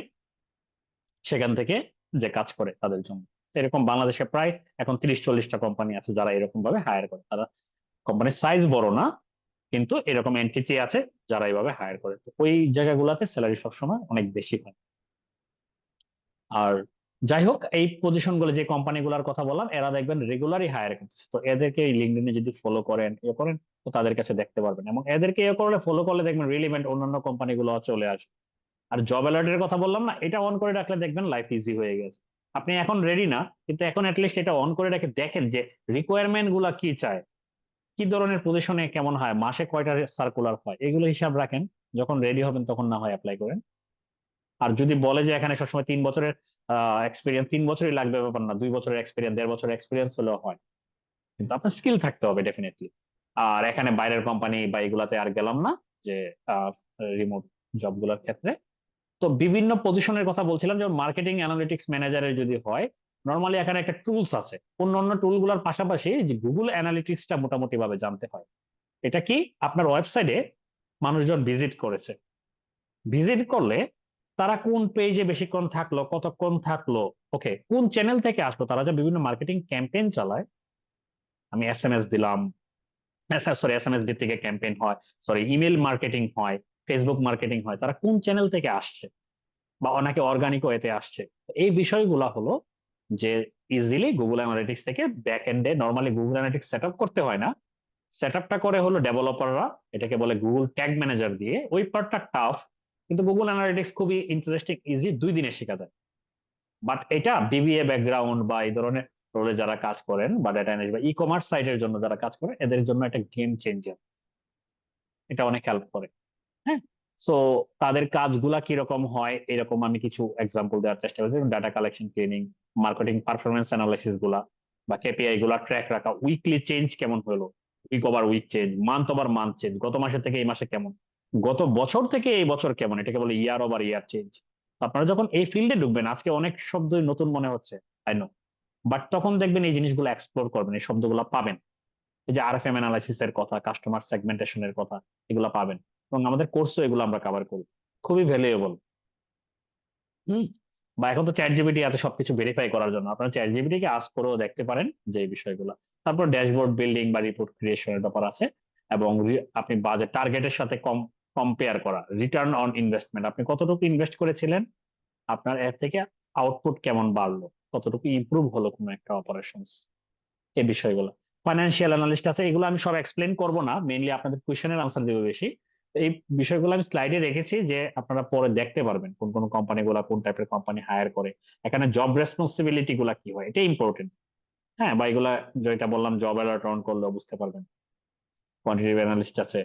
সেখান থেকে যে কাজ করে তাদের জন্য। তো এরকম বাংলাদেশে প্রায় এখন 30-40টা কোম্পানি আছে যারা এরকম ভাবে হায়ার করে। তারা কোম্পানির সাইজ বড় না, কিন্তু এরকম এন্টিটি আছে যারা এইভাবে হায়ার করে। তো ওই জায়গাগুলোতে স্যালারি সবসময় অনেক বেশি হয়। আর যাই হোক, এই পজিশন গুলো যে কোম্পানিগুলোর কথা বললাম এরা দেখবেন রেগুলারই হায়ার করতেছে। তো এদেরকে এই লিঙ্কডইনে যদি ফলো করেন ইয়ে করেন, তো তাদের কাছে দেখতে পারবেন, এবং এদেরকে ইয়ে করলে ফলো করলে দেখবেন রিলিভেন্ট অন্যান্য কোম্পানিগুলো চলে আসবে। আর জব অ্যালার্টের কথা বললাম না, এটা অন করে রাখলে দেখবেন লাইফ ইজি হয়ে গেছে। আপনি এখন রেডি না, কিন্তু এখন অ্যাটলিস্ট এটা অন করে রেখে দেখেন যে রিকোয়ারমেন্ট গুলা কি চায়, কি ধরনের পজিশনে কেমন হয়, মাসে কয়টা সার্কুলার হয়, এগুলো হিসাব রাখেন। যখন রেডি হবেন তখন না হয় অ্যাপ্লাই করেন। আর যদি বলে যে এখানে সবসময় 3 বছরের এক্সপিরিয়েন্স, 3 বছরই লাগবে ব্যাপার না, 2 বছরের এক্সপিরিয়েন্স, 1.5 বছরের এক্সপিরিয়েন্স হলেও হয়, কিন্তু আপনার স্কিল থাকতে হবে ডেফিনেটলি। আর এখানে বাইরের কোম্পানি বা এগুলাতে আর গেলাম না, যে রিমোট জব গুলোর ক্ষেত্রে। তো বিভিন্ন পজিশনের কথা বলছিলাম, যেমন মার্কেটিং অ্যানালিটিক্স ম্যানেজারের যদি হয়, নর্মালি এখানে একটা টুলস আছে, অন্যান্য টুল গুলোর পাশাপাশি যে গুগল অ্যানালিটিক্সটা মোটামুটি ভাবে জানতে হয়। এটা কি, আপনার ওয়েবসাইটে মানুষজন ভিজিট করেছে, ভিজিট করলে তারা কোন পেজে বেশিক্ষণ থাকলো, কতক্ষণ থাকলো, ওকে, কোন চ্যানেল থেকে আসলো, তারা যে বিভিন্ন মার্কেটিং ক্যাম্পেইন চালায়, আমি এসএমএস দিলাম, সরি এসএমএস ভিত্তিক ক্যাম্পেইন হয়, সরি ইমেল মার্কেটিং হয়, ফেসবুক মার্কেটিং হয়, তারা কোন চ্যানেল থেকে আসছে, বা অনেকে অর্গানিক ওয়েতে আসছে। এই বিষয়গুলো হলো যে ইজিলি গুগল অ্যানালিটিক্স থেকে ব্যাক এন্ডে normally Google Analytics set up করতে হয় না, সেট আপটা করে হলো ডেভেলপাররা, এটাকে বলে গুগল ট্যাগ ম্যানেজার দিয়ে। ওই পার্টটা টাফ, কিন্তু গুগল অ্যানালিটিক্স খুবই ইন্টারেস্টিং, ইজি, 2 দিনে শেখা যায়। বাট এটা বিবিএ ব্যাকগ্রাউন্ড বা এই ধরনের রোলে যারা কাজ করেন, বা ডেটা অ্যানালিস্ট বা ই কমার্স সাইটের জন্য যারা কাজ করেন, এদের জন্য একটা গেম চেঞ্জার, এটা অনেক হেল্প করে। হ্যাঁ, সো তাদের কাজগুলা কিরকম হয় এরকম আমি কিছু এক্সাম্পল দেওয়ার চেষ্টা করছি। Data collection, cleaning, marketing performance analysis গুলা বা কেপিআই গুলা ট্র্যাক রাখা, উইকলি চেঞ্জ কেমন হলো, week over week change, month over month change, গত মাসের থেকে এই মাসে কেমন, গত বছর থেকে এই বছর কেমন, এটাকে বলে ইয়ার ওভার ইয়ার চেঞ্জ। আপনারা যখন এই ফিল্ডে ঢুকবেন, আজকে অনেক শব্দই নতুন মনে হচ্ছে, আই নো, বাট তখন দেখবেন এই জিনিসগুলো এক্সপ্লোর করবেন, এই শব্দগুলো পাবেন, এই যে আরএফএম অ্যানালাইসিস এর কথা, কাস্টমার সেগমেন্টেশনের কথা, এগুলো পাবেন। এবং আমাদের কোর্সও এগুলো আমরা কভার করি, খুবই ভ্যালুয়েবল। হুম। বা এখন তো চ্যাট জিপিটি আছে সবকিছু ভেরিফাই করার জন্য, আপনারা চ্যাট জিপিটি কে আস্ক করেও দেখতে পারেন যে এই বিষয়গুলো। তারপর ড্যাশবোর্ড বিল্ডিং বা রিপোর্ট ক্রিয়েশনের ব্যাপার আছে, এবং আপনি বাজেট টার্গেটের সাথে কম্পেয়ার করা, রিটার্ন অন ইনভেস্টমেন্ট, আপনি কতটুকু ইনভেস্ট করেছিলেন, আপনার এর থেকে আউটপুট কেমন বাড়লো, কতটুকু ইমপ্রুভ হলো কোনো একটা অপারেশন, এই বিষয়গুলো। ফাইন্যান্সিয়াল অ্যানালিস্ট আছে, এগুলো আমি সব এক্সপ্লেন করব না, মেইনলি আপনাদের কোয়েশ্চেনের আনসার দেবো বেশি। তো এই বিষয়গুলো আমি স্লাইডে রেখেছি, যে আপনারা পরে দেখতে পারবেন কোন কোন কোম্পানি গুলা কোন টাইপের কোম্পানি হায়ার করে, এখানে জব রেসপন্সিবিলিটি গুলা কি হয়, এটা ইম্পর্টেন্ট। হ্যাঁ, বা এগুলা যেটা বললাম জব অ্যালার্ট অন করলেও বুঝতে পারবেন। কোয়ান্টিটেটিভ অ্যানালিস্ট আছে,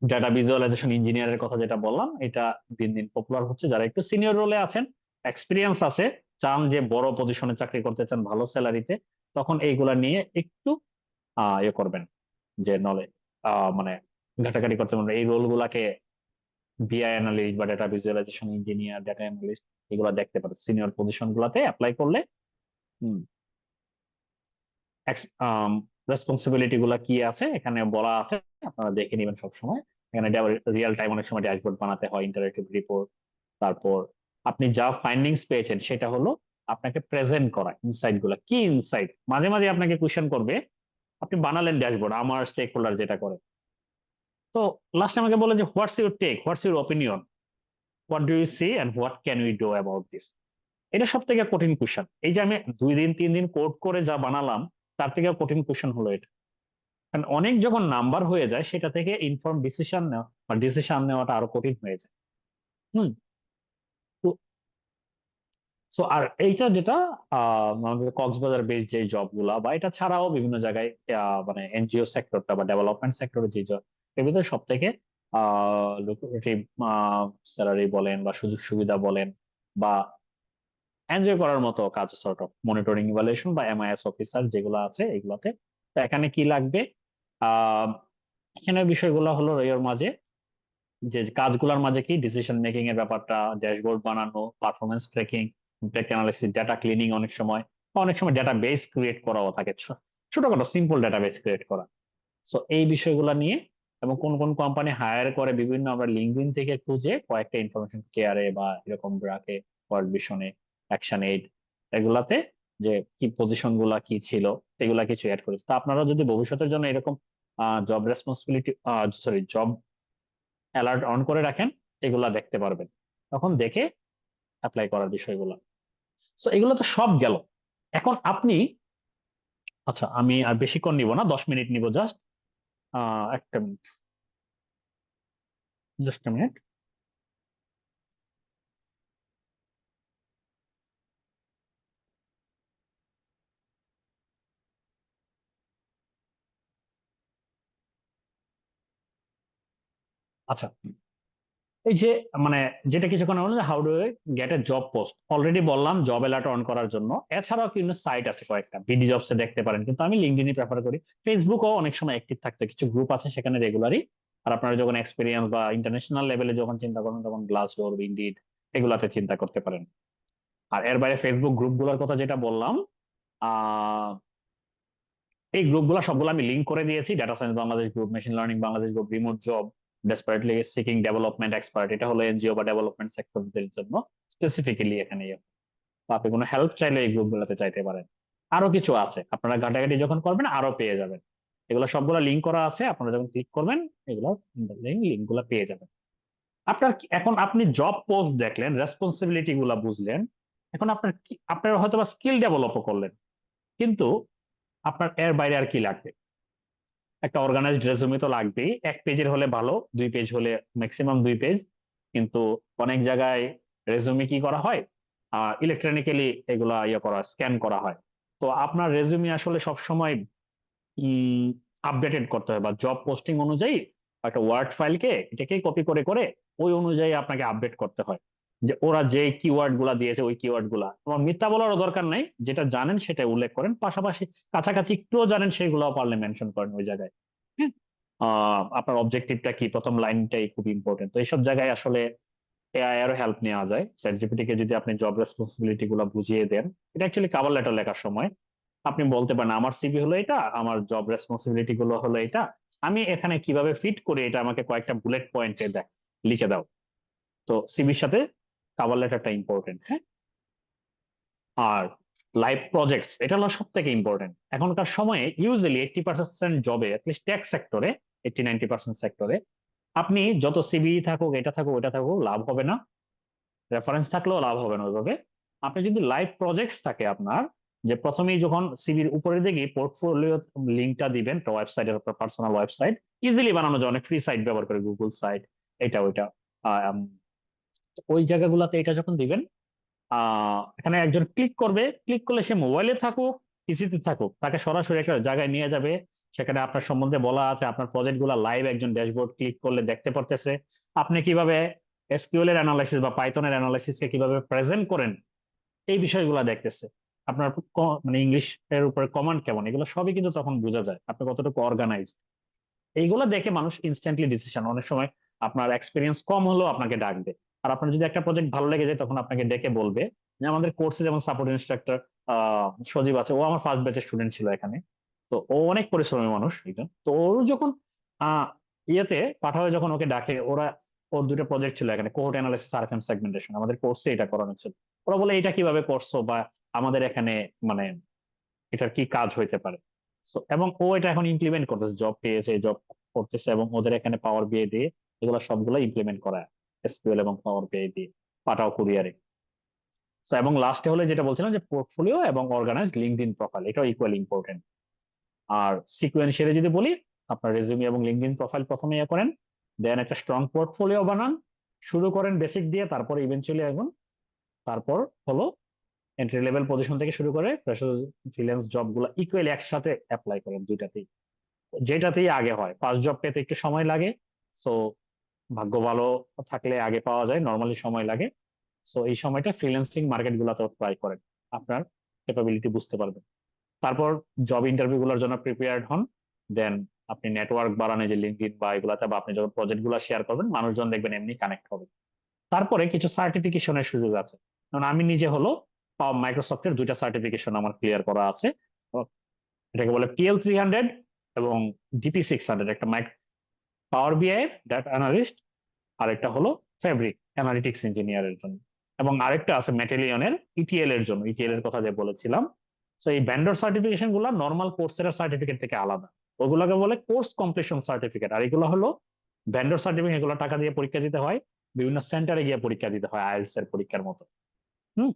ডাটা ভিজুয়ালাইজেশন ইঞ্জিনিয়ারের কথা যেটা বললাম, এটা দিন দিন পপুলার হচ্ছে। যারা একটু সিনিয়র রোলে আছেন, এক্সপিরিয়েন্স আছে, চান যে বড় পজিশনে চাকরি করতে চান ভালো স্যালারিতে, তখন এইগুলা নিয়ে একটু ইয়ে করবেন, যে নলেজ মানে ঘাটাঘাটি করতে পারবেন এই রোল গুলাকে। বিআই অ্যানালিস্ট বা data visualisation engineer, data analyst, এগুলো দেখতে পারেন সিনিয়র পজিশন গুলাতে অ্যাপ্লাই করলে। রেসপন্সিবিলিটি গুলা কি আছে এখানে বলা আছে, আপনারা দেখে নেবেন সবসময়। এখানে রিয়েল টাইম অনেক সময় ড্যাশবোর্ড বানাতে হয়, ইন্টারেক্টিভ রিপোর্ট। তারপর আপনি যা ফাইন্ডিংস পেয়েছেন সেটা হলো আপনাকে প্রেজেন্ট করা, ইনসাইট গুলা কি ইনসাইট, মাঝে মাঝে আপনাকে কোয়েশ্চেন করবে, আপনি বানালেন ড্যাশবোর্ড, আমার স্টেক হোল্ডার যেটা করে, তো লাস্টে আমাকে বলে যে what's your take, what's your opinion, what do you see and what can we do about this. এটা সব থেকে কঠিন কোয়েশ্চেন, এই যে আমি 2 দিন 3 দিন কোড করে যা বানালাম, তার থেকে কঠিন কোয়েশ্চেন হলো এটা। কারণ অনেক যখন নাম্বার হয়ে যায়, সেটা থেকে ইনফর্ম ডিসিশন নেওয়া বা ডিসিশন নেওয়াটা আরো কঠিন হয়ে যায়। হুম। তো সো আর এইটা যেটা আমাদের কক্সবাজার বেস যে জব গুলা, বা এটা ছাড়াও বিভিন্ন জায়গায় মানে এনজিও সেক্টরটা বা ডেভেলপমেন্ট সেক্টরে যে জব, এর ভিতরে সব থেকে লুক্রেটিভ স্যালারি বলেন বা সুযোগ সুবিধা বলেন, বা এনজয় করার মতো কাজ, সর্ট অফ মনিটরিং ইভালুয়েশন বা এমআইএস অফিসার যেগুলো আছে এগুলাতে। তো এখানে কি লাগবে, আহ এখানে বিষয়গুলো হলো এর মাঝে, যে কাজগুলোর মাঝে কি ডিসিশন মেকিং এর ব্যাপারটা, ড্যাশবোর্ড বানানো, performance tracking, impact analysis, data cleaning অনেক সময়, অনেক সময় ডেটাবেস ক্রিয়েট করাও থাকে, ছোটখাটো সিম্পল ডেটাবেস ক্রিয়েট করা। সো এই বিষয়গুলো নিয়ে, এবং কোন কোন কোম্পানি হায়ার করে বিভিন্ন আমরা লিঙ্কডইন থেকে খুঁজে কয়েকটা ইনফরমেশন কেয়ারে বা এরকম রাখে, ওয়ার্ল্ড ভিশনে, অ্যাকশন এইড, এগুলাতে যে কি পজিশন গুলা কি ছিল এগুলা কিছু অ্যাড করেছে। তো আপনারা যদি ভবিষ্যতের জন্য এরকম job responsibility, sorry, job alert on করে রাখেন, এগুলা দেখতে পারবেন, তখন দেখে অ্যাপ্লাই করার বিষয়গুলো। তো এগুলো তো সব গেল। এখন আপনি, আচ্ছা আমি আর বেশিক্ষণ নিব না, 10 মিনিট নিব জাস্ট, একটা মিনিট, জাস্ট মিনিট। আচ্ছা, এই যে মানে যেটা কিছুক্ষণ বললাম, how do get A job post, already বললাম জব অ্যালার্ট অন করার জন্য। এছাড়াও কিন্তু সাইট আছে কয়েকটা, বিডি জবসে দেখতে পারেন, কিন্তু আমি লিঙ্কডইনই প্রেফার করি। ফেসবুকও অনেক সময় অ্যাক্টিভ থাকতে কিছু গ্রুপ আছে সেখানে রেগুলারই। আর আপনারা যখন এক্সপিরিয়েন্স বা ইন্টারন্যাশনাল লেভেলে যখন চিন্তা করেন, তখন গ্লাসডোর, ইনডিড, এগুলাতে চিন্তা করতে পারেন। আর এর বাইরে ফেসবুক গ্রুপগুলোর কথা যেটা বললাম, আহ এই গ্রুপগুলো সবগুলো আমি লিঙ্ক করে দিয়েছি। Data science Bangladesh group, machine learning Bangladesh group, remote job, desperately seeking development expert, এটা হলো এনজিও বা ডেভেলপমেন্ট সেক্টরদের জন্য স্পেসিফিক্যালি এখানে তো আপনি কোনো হেল্প চাইলে এই গ্রুপগুলোতে চাইতে পারেন। আরো কিছু আছে, আপনারা ঘাটাঘাটি যখন করবেন আরো পেয়ে যাবেন। এগুলো সবগুলো লিঙ্ক করা আছে, আপনারা যখন ক্লিক করবেন এগুলো লিঙ্ক গুলো পেয়ে যাবেন। এখন আপনি জব পোস্ট দেখলেন, রেসপন্সিবিলিটি গুলা বুঝলেন, এখন আপনার হয়তো বা স্কিল ডেভেলপও করলেন, কিন্তু আপনার এর বাইরে আর কি লাগবে? একটা অর্গানাইজড রেজুমে তো লাগবেই, 1 পেজের হলে ভালো, 2 পেজ হলে, ম্যাক্সিমাম 2 পেজ। কিন্তু অনেক জায়গায় রেজুমে কি করা হয়, ইলেকট্রনিক্যালি এগুলা করা, স্ক্যান করা হয়। তো আপনার রেজুমে আসলে সবসময় আপডেটেড করতে হয়, বা জব পোস্টিং অনুযায়ী একটা ওয়ার্ড ফাইলকে এটাকে কপি করে করে ওই অনুযায়ী আপনাকে আপডেট করতে হয়, যে ওরা যে কিওয়ার্ড গুলা দিয়েছে ওই কিওয়ার্ড গুলা। তোমার মিথ্যা বলারও দরকার নাই, যেটা জানেন সেটা উল্লেখ করেন, পাশাপাশি কাছাকাছি একটুও জানেন সেগুলোও পারলে মেনশন করেন ওই জায়গায়। হ্যাঁ, আপনার অবজেক্টিভটা কি, প্রথম লাইনটাই খুব ইম্পর্টেন্ট। তো এইসব জায়গায় আসলে এআই এরও হেল্প নেওয়া যায়। চ্যাট জিপিটি কে যদি আপনি জব রেসপন্সিবিলিটি গুলো বুঝিয়ে দেন, এটা অ্যাকচুয়ালি কভার লেটার লেখার সময় আপনি বলতে পারেন আমার সিভি হলো এটা, আমার জব রেসপন্সিবিলিটি গুলো হলো এটা, আমি এখানে কিভাবে ফিট করি এটা আমাকে কয়েকটা বুলেট পয়েন্টে লিখে দাও। তো সিভির সাথে কভার লেটারটা ইম্পর্টেন্ট। হ্যাঁ, আর লাইভ প্রজেক্টস, এটা হলো সব থেকে ইম্পর্টেন্ট এখনকার সময়ে। ইউজুয়ালি 80% জবে, অ্যাটলিস্ট টেক সেক্টরে, 80-90% সেক্টরে, আপনি যত সিভি থাকুক, এটা থাকুক, ওটা থাকুক, লাভ হবে না। রেফারেন্স থাকলেও লাভ হবে না ওইভাবে। আপনি যদি লাইভ প্রজেক্টস থাকে আপনার, যে প্রথমেই যখন সিভির উপরের দিকে পোর্টফোলিও লিঙ্কটা দিবেন, একটা ওয়েবসাইটের, আপনার পার্সোনাল ওয়েবসাইট ইজিলি বানানো যায়, অনেক ফ্রি সাইট ব্যবহার করে, গুগল সাইট, এটা ওইটা, আহ, ওই জায়গাগুলোতে এটা যখন দিবেন, এখানে একজন ক্লিক করবে, ক্লিক করলে সে মোবাইলে থাকুক, পিসিতে থাকুক, তাকে সরাসরি একটা জায়গায় নিয়ে যাবে। সেখানে আপনার সম্বন্ধে বলা আছে, আপনার প্রজেক্ট গুলা লাইভ একজন ড্যাশবোর্ড ক্লিক করলে দেখতে পারতেছে। আপনি কিভাবে এসকিউএল এর অ্যানালাইসিস বা পাইথনের অ্যানালাইসিস কে কিভাবে প্রেজেন্ট করেন, এই বিষয়গুলো দেখতেছে। আপনার মানে ইংলিশ এর উপরে কমান্ড কেমন, এগুলো সবই কিন্তু তখন বোঝা যায়, আপনি কতটুকু অর্গানাইজ। এইগুলো দেখে মানুষ ইনস্ট্যান্টলি ডিসিশন, অনেক সময় আপনার এক্সপিরিয়েন্স কম হলেও আপনাকে ডাকবে। আর আপনার যদি একটা প্রজেক্ট ভালো লেগে যায়, তখন আপনাকে ডেকে বলবে। যে আমাদের কোর্সে যেমন সাপোর্ট ইনস্ট্রাক্টর সজীব আছে, ও আমার ফার্স্ট ব্যাচের স্টুডেন্ট ছিল এখানে। তো ও অনেক পরিশ্রমী মানুষ একজন। তো ওর যখন আহ ইয়েতে পাঠাবে, যখন ওকে ডাকে, ওর দুটো প্রজেক্ট ছিল এখানে, কোহর্ট অ্যানালাইসিস, আরএফএম সেগমেন্টেশন, আমাদের কোর্সে এটা করানো ছিল। ওরা বলে এটা কিভাবে করছো, বা আমাদের এখানে মানে এটার কি কাজ হইতে পারে। এবং ও এটা এখন ইমপ্লিমেন্ট করতেছে, জব পেয়েছে, জব করতেছে, এবং ওদের এখানে পাওয়ার বিআই দিয়ে এগুলো সবগুলো ইমপ্লিমেন্ট করা, এসকিউএল এবং পাওয়ার বিআই দিয়ে, পাঠাও কুরিয়ারে। এবং লাস্টে হলে যেটা বলছিলাম, যে পোর্টফোলিও এবং অর্গানাইজড লিঙ্কডইন প্রোফাইল, এটাও ইকুয়াল ইম্পর্টেন্ট। আর সিকুয়েন্সিয়ালি যদি বলি, আপনার রেজিউমি এবং লিঙ্কডইন প্রোফাইল প্রথমে ইয়ে করেন, দেন একটা স্ট্রং পোর্টফোলিও বানান, শুরু করেন বেসিক দিয়ে, তারপর ইভেন্চুয়ালি এখন, তারপর হলো এন্ট্রি লেভেল পজিশন থেকে শুরু করে ফ্রেশার, ফ্রিল্যান্স জব গুলো ইকুয়ালি একসাথে অ্যাপ্লাই করেন দুইটাতেই। যেটাতেই আগে হয়, ফার্স্ট জব পেতে একটু সময় লাগে। সো ভাগ্য ভালো থাকলে আগে পাওয়া যায়, নর্মালি সময় লাগে। সো এই সময়টা ফ্রিল্যান্সিং মার্কেট গুলাতে ট্রাই করেন, আপনার ক্যাপাবিলিটি বুঝতে পারবেন। তারপর জব ইন্টারভিউ গুলোর জন্য প্রিপেয়ার্ড হন। দেন আপনি নেটওয়ার্ক বাড়ান, এই যে লিঙ্কডইন বা এগুলাতে, বা আপনি যখন প্রজেক্ট গুলো শেয়ার করবেন, মানুষজন দেখবেন এমনি কানেক্ট হবে। তারপরে কিছু সার্টিফিকেশনের সুযোগ আছে। কারণ আমি নিজে হলো মাইক্রোসফটের দুইটা সার্টিফিকেশন আমার ক্লিয়ার করা আছে। তো এটাকে বলে PL300 এবং DP600, একটা পাওয়ার বিআই ডাটা অ্যানালিস্ট, আর একটা হলো ফেব্রিক অ্যানালিটিক্স ইঞ্জিনিয়ারের জন্য, এবং আরেকটা আছে মেটেলিয়নের ইটিএল এর জন্য, ইটিএল এর কথা যে বলেছিলাম। তো এই ভেন্ডর সার্টিফিকেশন গুলো নর্মাল কোর্সের সার্টিফিকেট থেকে আলাদা, ওগুলোকে বলে কোর্স কমপ্লিশন সার্টিফিকেট। আর এগুলো হলো ভেন্ডর সার্টিফিকেট, এগুলো টাকা দিয়ে পরীক্ষা দিতে হয়, বিভিন্ন সেন্টারে গিয়ে পরীক্ষা দিতে হয় আইএলটিএস এর পরীক্ষার মতো। হুম,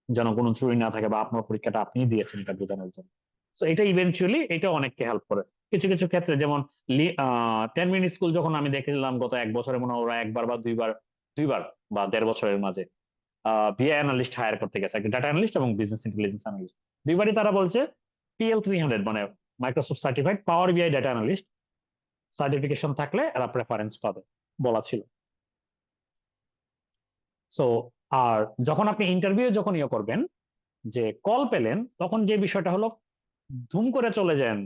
যেন কোনো ত্রুটি না থাকে, বা আপনার পরীক্ষাটা আপনি দিয়েছেন এটা বোঝানোর জন্য। তো এটা ইভেনচুয়ালি এটা অনেককে হেল্প করে কিছু কিছু ক্ষেত্রে। যেমন 10 মিনিট স্কুল যখন আমি দেখলাম গত 1 বছরে, মনে হয় ওরা একবার বা দুইবার, দুইবার বা 1.5 বছরের মাঝে বিএ অ্যানালিস্ট হায়ার করতে গেছে, একটা ডাটা অ্যানালিস্ট এবং বিজনেস ইন্টেলিজেন্স অ্যানালিস্ট। দুইবারই তারা বলছে PL300 মানে মাইক্রোসফট সার্টিফাইড পাওয়ার বিআই ডাটা অ্যানালিস্ট সার্টিফিকেশন থাকলে এরা প্রেফারেন্স পাবে বলা ছিল। সো আর যখন আপনি ইন্টারভিউ যখন ইয়ে করবেন, যে কল পেলেন, তখন যে বিষয়টা হলো ধুম করে চলে যান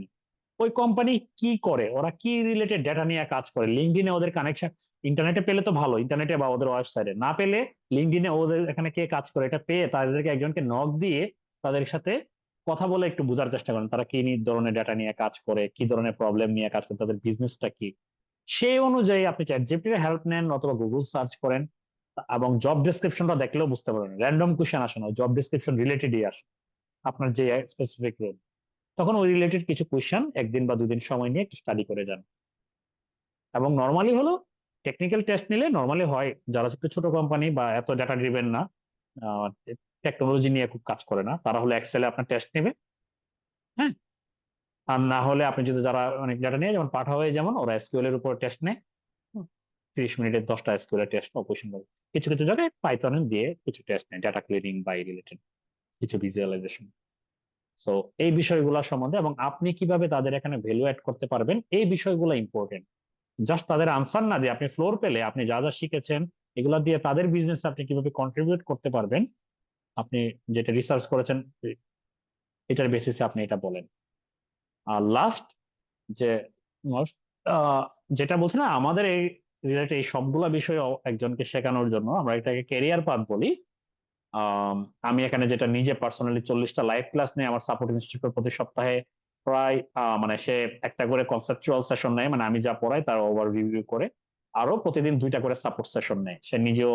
ওই কোম্পানি কি করে, ওরা কি রিলেটেড ডেটা নিয়ে কাজ করে, লিঙ্কডিনে ওদের কানেকশন। ইন্টারনেটে পেলে তো ভালো, ইন্টারনেটে বা ওদের ওয়েবসাইটে, না পেলে লিঙ্কডিনে ওদের এখানে কে কাজ করে এটা পেয়ে তাদেরকে একজনকে নক দিয়ে তাদের সাথে কথা বলে একটু বোঝার চেষ্টা করেন তারা কি ধরনের ডেটা নিয়ে কাজ করে, কি ধরনের প্রবলেম নিয়ে কাজ করে, তাদের বিজনেসটা কি। সেই অনুযায়ী আপনি চ্যাটজিপিটির হেল্প নেন অথবা গুগল সার্চ করেন, এবং জব ডেসক্রিপশনটা দেখলেও বুঝতে পারবেন র্যান্ডম কোশ্চেন আসে না, জব ডেসক্রিপশন রিলেটেডই আসে আপনার যে স্পেসিফিক রোল। তখন ওই রিলেটেড কিছু কোয়েশ্চেন 1 দিন বা 2 দিন সময় নিয়ে একটু স্টাডি করে যান। এবং নর্মালি হলো টেকনিক্যাল টেস্ট নিলে নর্মালি হয়, যারা একটু ছোট কোম্পানি বা এত ডাটা ড্রিভেন না, টেকনোলজি নিয়ে খুব কাজ করে না, তারা হলো এক্সেলে আপনার টেস্ট নেবে। হ্যাঁ, আর না হলে আপনি যদি যারা অনেক ডাটা নিয়ে, যেমন পাঠা হয়ে, যেমন ওরা এসকিউএল এর উপর টেস্ট নেয়। 30 মিনিটের 10টা এসকিউএল টেস্ট অপারেশন করে। কিছু কিছু জায়গায় পাইথন দিয়ে কিছু টেস্ট নেয়, ডাটা ক্লিনিং বা রিলেটেড কিছু ভিজুয়ালাইজেশন। সো এই বিষয়গুলো সম্বন্ধে এবং আপনি কিভাবে তাদের এখানে ভ্যালু অ্যাড করতে পারবেন, এই বিষয়গুলো ইম্পর্টেন্ট। জাস্ট তাদের আনসার না দিয়ে আপনি ফ্লোর পেলে আপনি যা যা শিখেছেন এগুলা দিয়ে তাদের বিজনেস আপনি কিভাবে কন্ট্রিবিউট করতে পারবেন, আপনি যেটা রিসার্চ করেছেন এটার বেসিসে আপনি এটা বলেন। আর লাস্ট যে আহ, যেটা বলছি না, আমাদের এই রিলেটেড এই সবগুলা বিষয় একজনকে শেখানোর জন্য আমরা এটাকে ক্যারিয়ার পাথ বলি। আম, আমি এখানে যেটা নিজে পার্সোনালি 40টা লাইভ ক্লাস নিয়ে আমার সাপোর্ট ইনস্টিটিউট প্রতি সপ্তাহে প্রায় মানে সে একটা করে কনসেপচুয়াল সেশন নেয়, মানে আমি যা পড়াই তার ওভার রিভিউ করে, আরো প্রতিদিন 2টা করে সাপোর্ট সেশন নেয়। সে নিজেও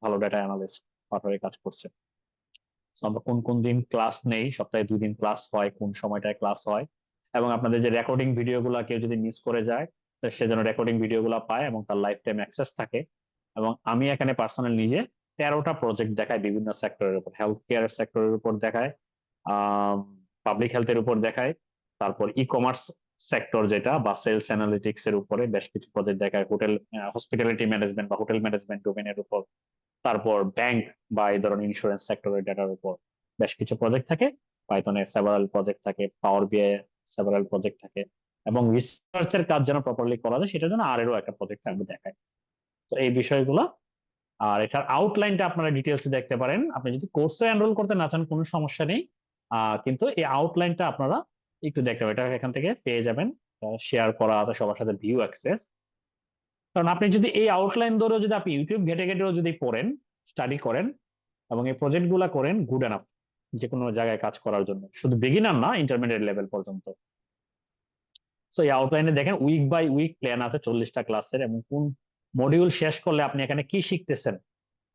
ভালো ডেটা অ্যানালিস্ট হয়ে কাজ করছে। So আমরা কোন কোন দিন ক্লাস নেই, সপ্তাহে 2 দিন ক্লাস হয়, কোন সময়টায় ক্লাস হয়, এবং আপনাদের যে রেকর্ডিং ভিডিও গুলা কেউ যদি মিস করে যায় তো সে যেন রেকর্ডিং ভিডিও গুলা পায় এবং তার লাইফ টাইম অ্যাক্সেস থাকে। এবং আমি এখানে পার্সোনাল নিজে 13টা প্রজেক্ট দেখাই বিভিন্ন সেক্টরের উপর, হেলথ কেয়ার সেক্টরের উপর দেখায়, পাবলিক হেলথের উপর দেখায়, তারপর ই কমার্স সেক্টর যেটা বা সেলস অ্যানালিটিক্স এর উপরে বেশ কিছু প্রজেক্ট দেখায়, হোটেল হসপিটালিটি ম্যানেজমেন্ট বা হোটেল ম্যানেজমেন্ট ডোমেনের উপর, তারপর ব্যাংক বা এই ধরনের ইন্স্যুরেন্স সেক্টরের ডেটার উপর বেশ কিছু প্রজেক্ট থাকে, পাইথনে সেভারাল প্রজেক্ট থাকে, পাওয়ার বিআই সেভারাল প্রজেক্ট থাকে, এবং রিসার্চের কাজ যেন প্রপারলি করা যায় সেটার জন্য আরেরও একটা প্রজেক্ট থাকবে দেখায়। তো এই বিষয়গুলো, আর এটার আউটলাইনটা আপনারা ডিটেলসে দেখতে পারেন। আপনি যদি কোর্সে এনরোল করতে না চান কোনো সমস্যা নেই, কিন্তু এই আউটলাইনটা আপনারা একটু দেখতে পারেন, এটা এখান থেকে পেয়ে যাবেন, শেয়ার করা আছে সবার সাথে, ভিউ অ্যাক্সেস। কারণ আপনি যদি এই আউটলাইন ধরেও যদি আপনি ইউটিউব ঘেটে ঘেটেও যদি পড়েন, স্টাডি করেন এবং এই প্রজেক্ট গুলা করেন, গুড এনাফ যে কোনো জায়গায় কাজ করার জন্য, শুধু বিগিনার না, ইন্টারমিডিয়েট লেভেল পর্যন্ত। সো এই আউটলাইনে দেখেন উইক বাই উইক প্ল্যান আছে 40টা ক্লাসের, এবং কোন মডিউল শেষ করলে আপনি এখানে কি শিখতেছেন,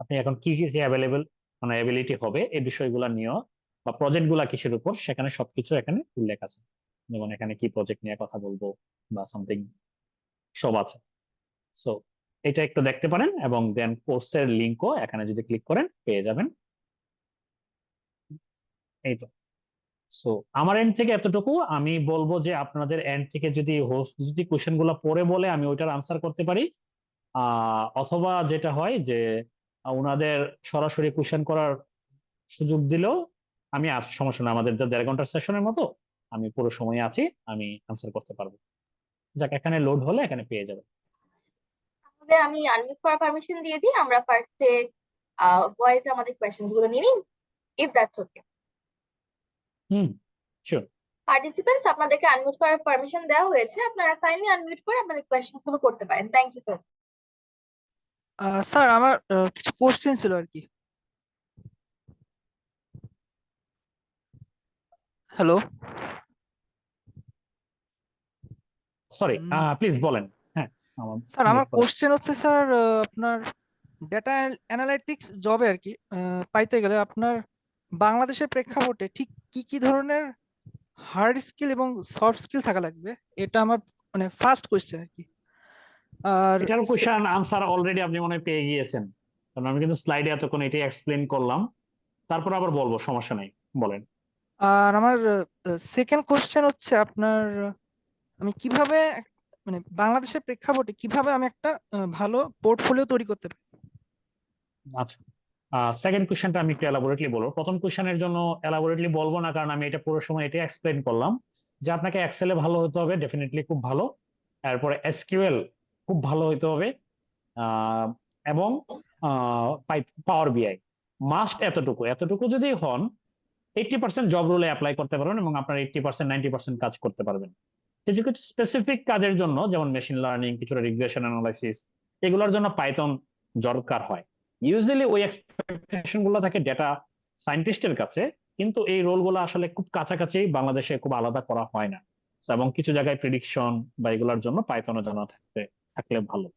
আপনি এখন কি কি অ্যাভেলেবেল মানে অ্যাবিলিটি হবে এই বিষয়গুলো নিয়েও, বা প্রজেক্ট গুলা কিসের উপর, সেখানে সবকিছু এখানে উল্লেখ আছে। যেমন এখানে কি প্রজেক্ট নিয়ে কথা বলবো বা সামথিং, সব আছে। সো এটা একটু দেখতে পারেন, এবং দেন কোর্সের লিঙ্কও এখানে যদি ক্লিক করেন পেয়ে যাবেন। এই তো। সো আমার এন্ড থেকে এতটুকু। আমি বলবো যে আপনাদের এন্ড থেকে যদি হোস্ট যদি কোশ্চেন গুলো পরে বলে আমি ওইটার আনসার করতে পারি, অথবা যেটা হয় যে ওনাদের সরাসরি কোশ্চেন করার সুযোগ দিলেও আমি সমস্যা না, আমাদের যে 1.5 ঘন্টার সেশনের মতো আমি পুরো সময় আছি, আমি আনসার করতে পারবো। যাক, এখানে লোড হলে এখানে পেয়ে যাবে। তাহলে আমি আনমিউট করার পারমিশন দিয়ে দিই, আমরা ফার্স্টে ভয়েসে আমাদের কোয়েশ্চেন্স গুলো নিয়ে নিই, if that's okay. Hmm, sure. Participants, আপনাদেরকে আনমিউট করার পারমিশন দেওয়া হয়েছে, আপনারা কাইন্ডলি আনমিউট করে আপনাদের কোয়েশ্চেন্স গুলো করতে পারেন। Thank you sir. স্যার আমার কিছু কোশ্চেন ছিল আর কি। হ্যালো। সরি, প্লিজ বলেন। হ্যাঁ, আমার স্যার, আমার মিউট করা। কোশ্চেন হচ্ছে স্যার, আপনার ডেটা অ্যানালাইটিক্স জবে আর কি পাইতে গেলে আপনার বাংলাদেশের প্রেক্ষাপটে ঠিক কি কি ধরনের হার্ড স্কিল এবং সফট স্কিল থাকা লাগবে, এটা আমার মানে ফার্স্ট কোশ্চেন আর কি। আর এটার কোশ্চেন আনসার অলরেডি আপনি মনে হয় পেয়ে গিয়েছেন, কারণ আমি কিন্তু স্লাইডে এতক্ষণ এটাই এক্সপ্লেন করলাম। তারপর আবার বলবো, সমস্যা নেই, বলেন। আর আমার সেকেন্ড কোশ্চেন হচ্ছে আপনার, আমি কিভাবে মানে বাংলাদেশের প্রেক্ষাপটে কিভাবে আমি একটা ভালো পোর্টফোলিও তৈরি করতে পারি। আচ্ছা, সেকেন্ড কোশ্চেনটা আমি একটু এলাবোরেটলি বলবো। প্রথম কোশ্চেনের জন্য এলাবোরেটলি বলবো না, কারণ আমি এটা পুরো সময় এটাই এক্সপ্লেন করলাম যে আপনাকে এক্সেলে ভালো হতে হবে, ডেফিনেটলি খুব ভালো। এরপরে এসকিউএল খুব ভালো হতে হবে, আহ, এবং পাওয়ার বিআই মাস্ট। এতটুকু এতটুকু যদি হন, 80% জব রোলে অ্যাপ্লাই করতে পারবেন এবং আপনার 80% 90% কাজ করতে পারবেন। কিছু কিছু স্পেসিফিক কাজের জন্য, যেমন মেশিন লার্নিং, কিছুটা রিগ্রেশন অ্যানালাইসিস, এগুলোর জন্য পাইথন দরকার হয়। ইউজুয়ালি ওই এক্সপেকটেশন গুলো থাকে ডেটা সায়েন্টিস্টের কাছে, কিন্তু এই রোল গুলো আসলে খুব কাছাকাছি, বাংলাদেশে খুব আলাদা করা হয় না। So, এবং কিছু জায়গায় প্রিডিকশন বা এগুলোর জন্য পাইথনও জানা থাকলে ভালো।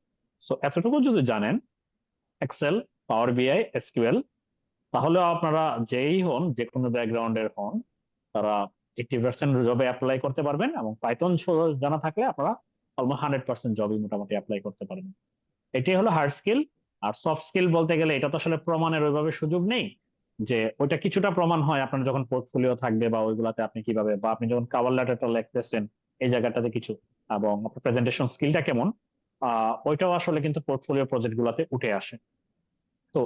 সো এতটুকু যদি জানেন, এক্সেল, পাওয়ার বিআই, এসকিউএল, তাহলে আপনারা যেই হন, যে কোনো ব্যাকগ্রাউন্ডের হন, তারা 80% জবে অ্যাপ্লাই করতে পারবেন, এবং পাইথন জানা থাকলে আপনারা অলমোস্ট 100% জবই মোটামুটি অ্যাপ্লাই করতে পারবেন। এটাই হলো হার্ড স্কিল। আর সফট স্কিল বলতে গেলে এটা তো আসলে প্রমাণের ওইভাবে সুযোগ নেই, যে ওইটা কিছুটা প্রমাণ হয় আপনার যখন পোর্টফোলিও থাকবে, বা ওইগুলাতে আপনি কিভাবে, বা আপনি যখন কাভার লেটারটা লিখতেছেন এই জায়গাটাতে কিছু, এবং আপনার প্রেজেন্টেশন স্কিলটা কেমন, ওইটাও আসলে কিন্তু পোর্টফোলিও প্রজেক্ট গুলাতে উঠে আসে। তো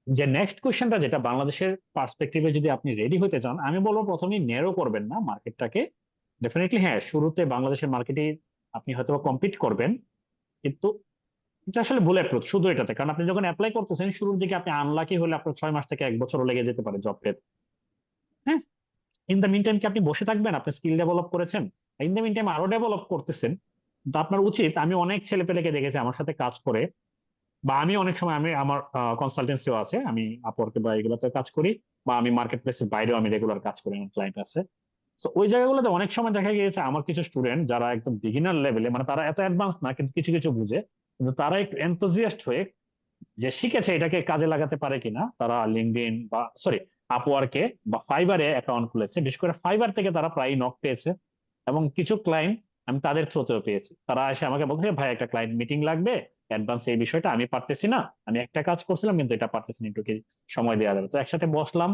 যে নেক্সট কোয়েশ্চেনটা, যেটা বাংলাদেশের পার্সপেক্টিভে যদি আপনি রেডি হতে চান, আমি বলবো প্রথমেই ন্যারো করবেন না মার্কেটটাকে। ডেফিনেটলি হ্যাঁ, শুরুতে বাংলাদেশের মার্কেটে আপনি হয়তো কম্পিট করবেন, কিন্তু এটা আসলে বুলেট প্রুফ শুধু এটাতে, কারণ আপনি যখন অ্যাপ্লাই করতেছেন শুরুর দিকে, আপনি আনলাকি হলে আপনার 6 মাস থেকে 1 বছরও লেগে যেতে পারে জব পেতে। হ্যাঁ, ইন দ্য মিন টাইম কি আপনি বসে থাকবেন? আপনি স্কিল ডেভেলপ করেছেন, ইন দ্য মিন টাইম আরো ডেভেলপ করতেছেন। তো আপনার উচিত, আমি অনেক ছেলে পেলেকে দেখেছি আমার সাথে কাজ করে, বা আমি অনেক সময়, আমি আমার কনসালটেন্সিও আছে, আমি আপওয়ার্কে বা এগুলোতে কাজ করি, বা আমি মার্কেট প্লেসের বাইরেও আমি রেগুলার কাজ করি, আমার ক্লায়েন্ট আছে। তো ওই জায়গাগুলোতে অনেক সময় দেখা গিয়েছে আমার কিছু স্টুডেন্ট যারা একদম বিগিনার লেভেলে, মানে তারা এত অ্যাডভান্স না কিন্তু কিছু কিছু বুঝে, কিন্তু তারা একটু এনথুজিয়াস্ট হয়ে যে শিখেছে এটাকে কাজে লাগাতে পারে কিনা, তারা লিঙ্কডইন বা সরি আপওয়ার্কে বা ফাইবারে অ্যাকাউন্ট খুলেছে। বিশেষ করে ফাইবার থেকে তারা প্রায় নক পেয়েছে, এবং কিছু ক্লায়েন্ট আমি তাদের থ্রুতেও পেয়েছি। তারা এসে আমাকে বলছে, ভাই একটা ক্লায়েন্ট মিটিং লাগবে, অ্যাডভান্স এই বিষয়টা আমি পারতেছি না, আমি একটা কাজ করছিলাম কিন্তু এটা পারতেছি না, একটু কি সময় দেওয়া যাবে? তো একসাথে বসলাম,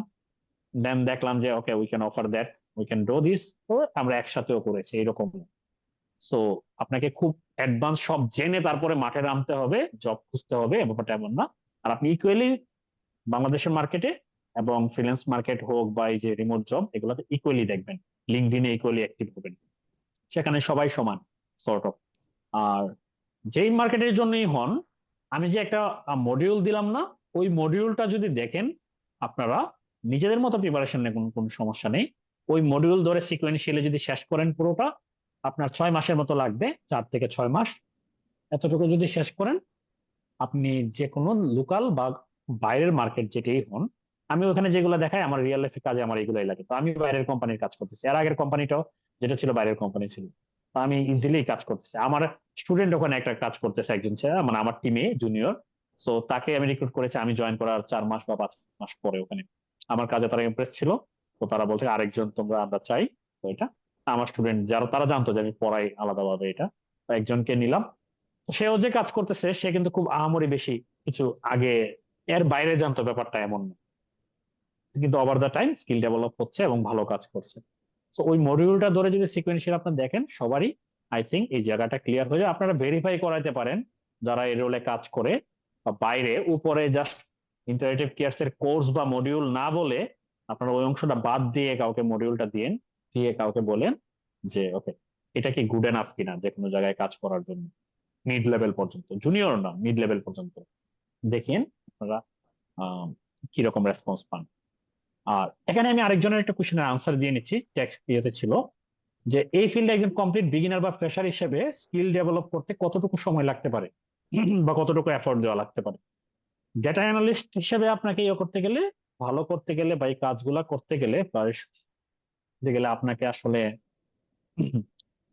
দেন দেখলাম যে okay, we can offer that, we can do this. তো আমরা একসাথেও করেছি এরকম। সো আপনাকে খুব অ্যাডভান্স সব জেনে তারপরে মাঠে নামতে হবে, জব খুঁজতে হবে, ব্যাপারটা এমন না। আর আপনি ইকুয়ালি বাংলাদেশের মার্কেটে এবং ফ্রিল্যান্স মার্কেট হোক বা এই যে রিমোট জব, এগুলোতে ইকুয়ালি দেখবেন, লিঙ্কডইনে ইকুয়ালি অ্যাক্টিভ হবেন, সেখানে সবাই সমান সর্ট অফ। আর যেই মার্কেটের জন্যই হন, আমি যে একটা মডিউল দিলাম না, ওই মডিউলটা যদি দেখেন আপনারা, নিজেদের মতো প্রিপারেশন নেই, কোনো কোনো সমস্যা নেই। ওই মডিউল ধরে সিকোয়েন্সিয়ালি যদি শেষ করেন পুরোটা, আপনার 6 মাসের মতো লাগবে, 4 থেকে 6 মাস। এতটুকু যদি শেষ করেন, আপনি যে কোনো লোকাল বা বাইরের মার্কেট যেটাই হন, আমি ওখানে যেগুলো দেখাই আমার রিয়েল লাইফে কাজে আমার এগুলোই লাগে। তো আমি বাইরের কোম্পানির কাজ করতেছি, এর আগের কোম্পানিটাও যেটা ছিল বাইরের কোম্পানি ছিল। তো আমি ইজিলি কাজ করতেছি। আমার স্টুডেন্ট ওখানে একটা কাজ করতেছে, একজন মানে আমার টিমে জুনিয়র। সো তাকে আমি রিক্রুট করেছি, আমি জয়েন করার 4 মাস বা 5 মাস পরে ওখানে। আমার কাজে তারা ইমপ্রেস ছিল, তো তারা বলছে আরেকজন তোমরা আমরা চাই। তো এটা আমার স্টুডেন্ট যারা, তারা জানতো যে আমি পড়াই আলাদাভাবে এটা, তো একজনকে নিলাম। তো সেও যে কাজ করতেছে, সে কিন্তু খুব আহামরি বেশি কিছু আগে এর বাইরে জানতো ব্যাপারটা এমন না, কিন্তু over the time skill develop হচ্ছে এবং ভালো কাজ করছে। তো ওই মডিউলটা ধরে যদি সিকোয়েন্সিয়াল আপনার দেখেন, সবারই আই থিঙ্ক এই জায়গাটা ক্লিয়ার হয়ে যায়। আপনারা ভেরিফাই করাইতে পারেন যারা এই রোলে কাজ করে, বা বাইরে উপরে জাস্ট ইন্টারেক্টিভ কেয়ারস এর কোর্স বা মডিউল না বলে, আপনারা ওই অংশটা বাদ দিয়ে কাউকে মডিউলটা দিন, দিয়ে কাউকে বলেন যে ওকে, এটা কি গুড এনাফ কিনা যে কোনো জায়গায় কাজ করার জন্য, মিড লেভেল পর্যন্ত, জুনিয়র না মিড লেভেল পর্যন্ত দেখেন আপনারা কিরকম রেসপন্স পান। আর এখানে আমি আরেকজনের একটা কোশ্চেনের আনসার দিয়ে নিচ্ছি, টেক্সট ইয়েতে ছিল যে এই ফিল্ডে একজন কমপ্লিট বিগিনার বা ফ্রেশার হিসেবে স্কিল ডেভেলপ করতে কতটুকু সময় লাগতে পারে, বা কতটুকু এফোর্ট দেওয়া লাগতে পারে। ডেটা অ্যানালিস্ট হিসেবে আপনাকে ইয়ে করতে গেলে, ভালো করতে গেলে বা এই কাজগুলা করতে গেলে প্রায় যে গেলে আপনাকে আসলে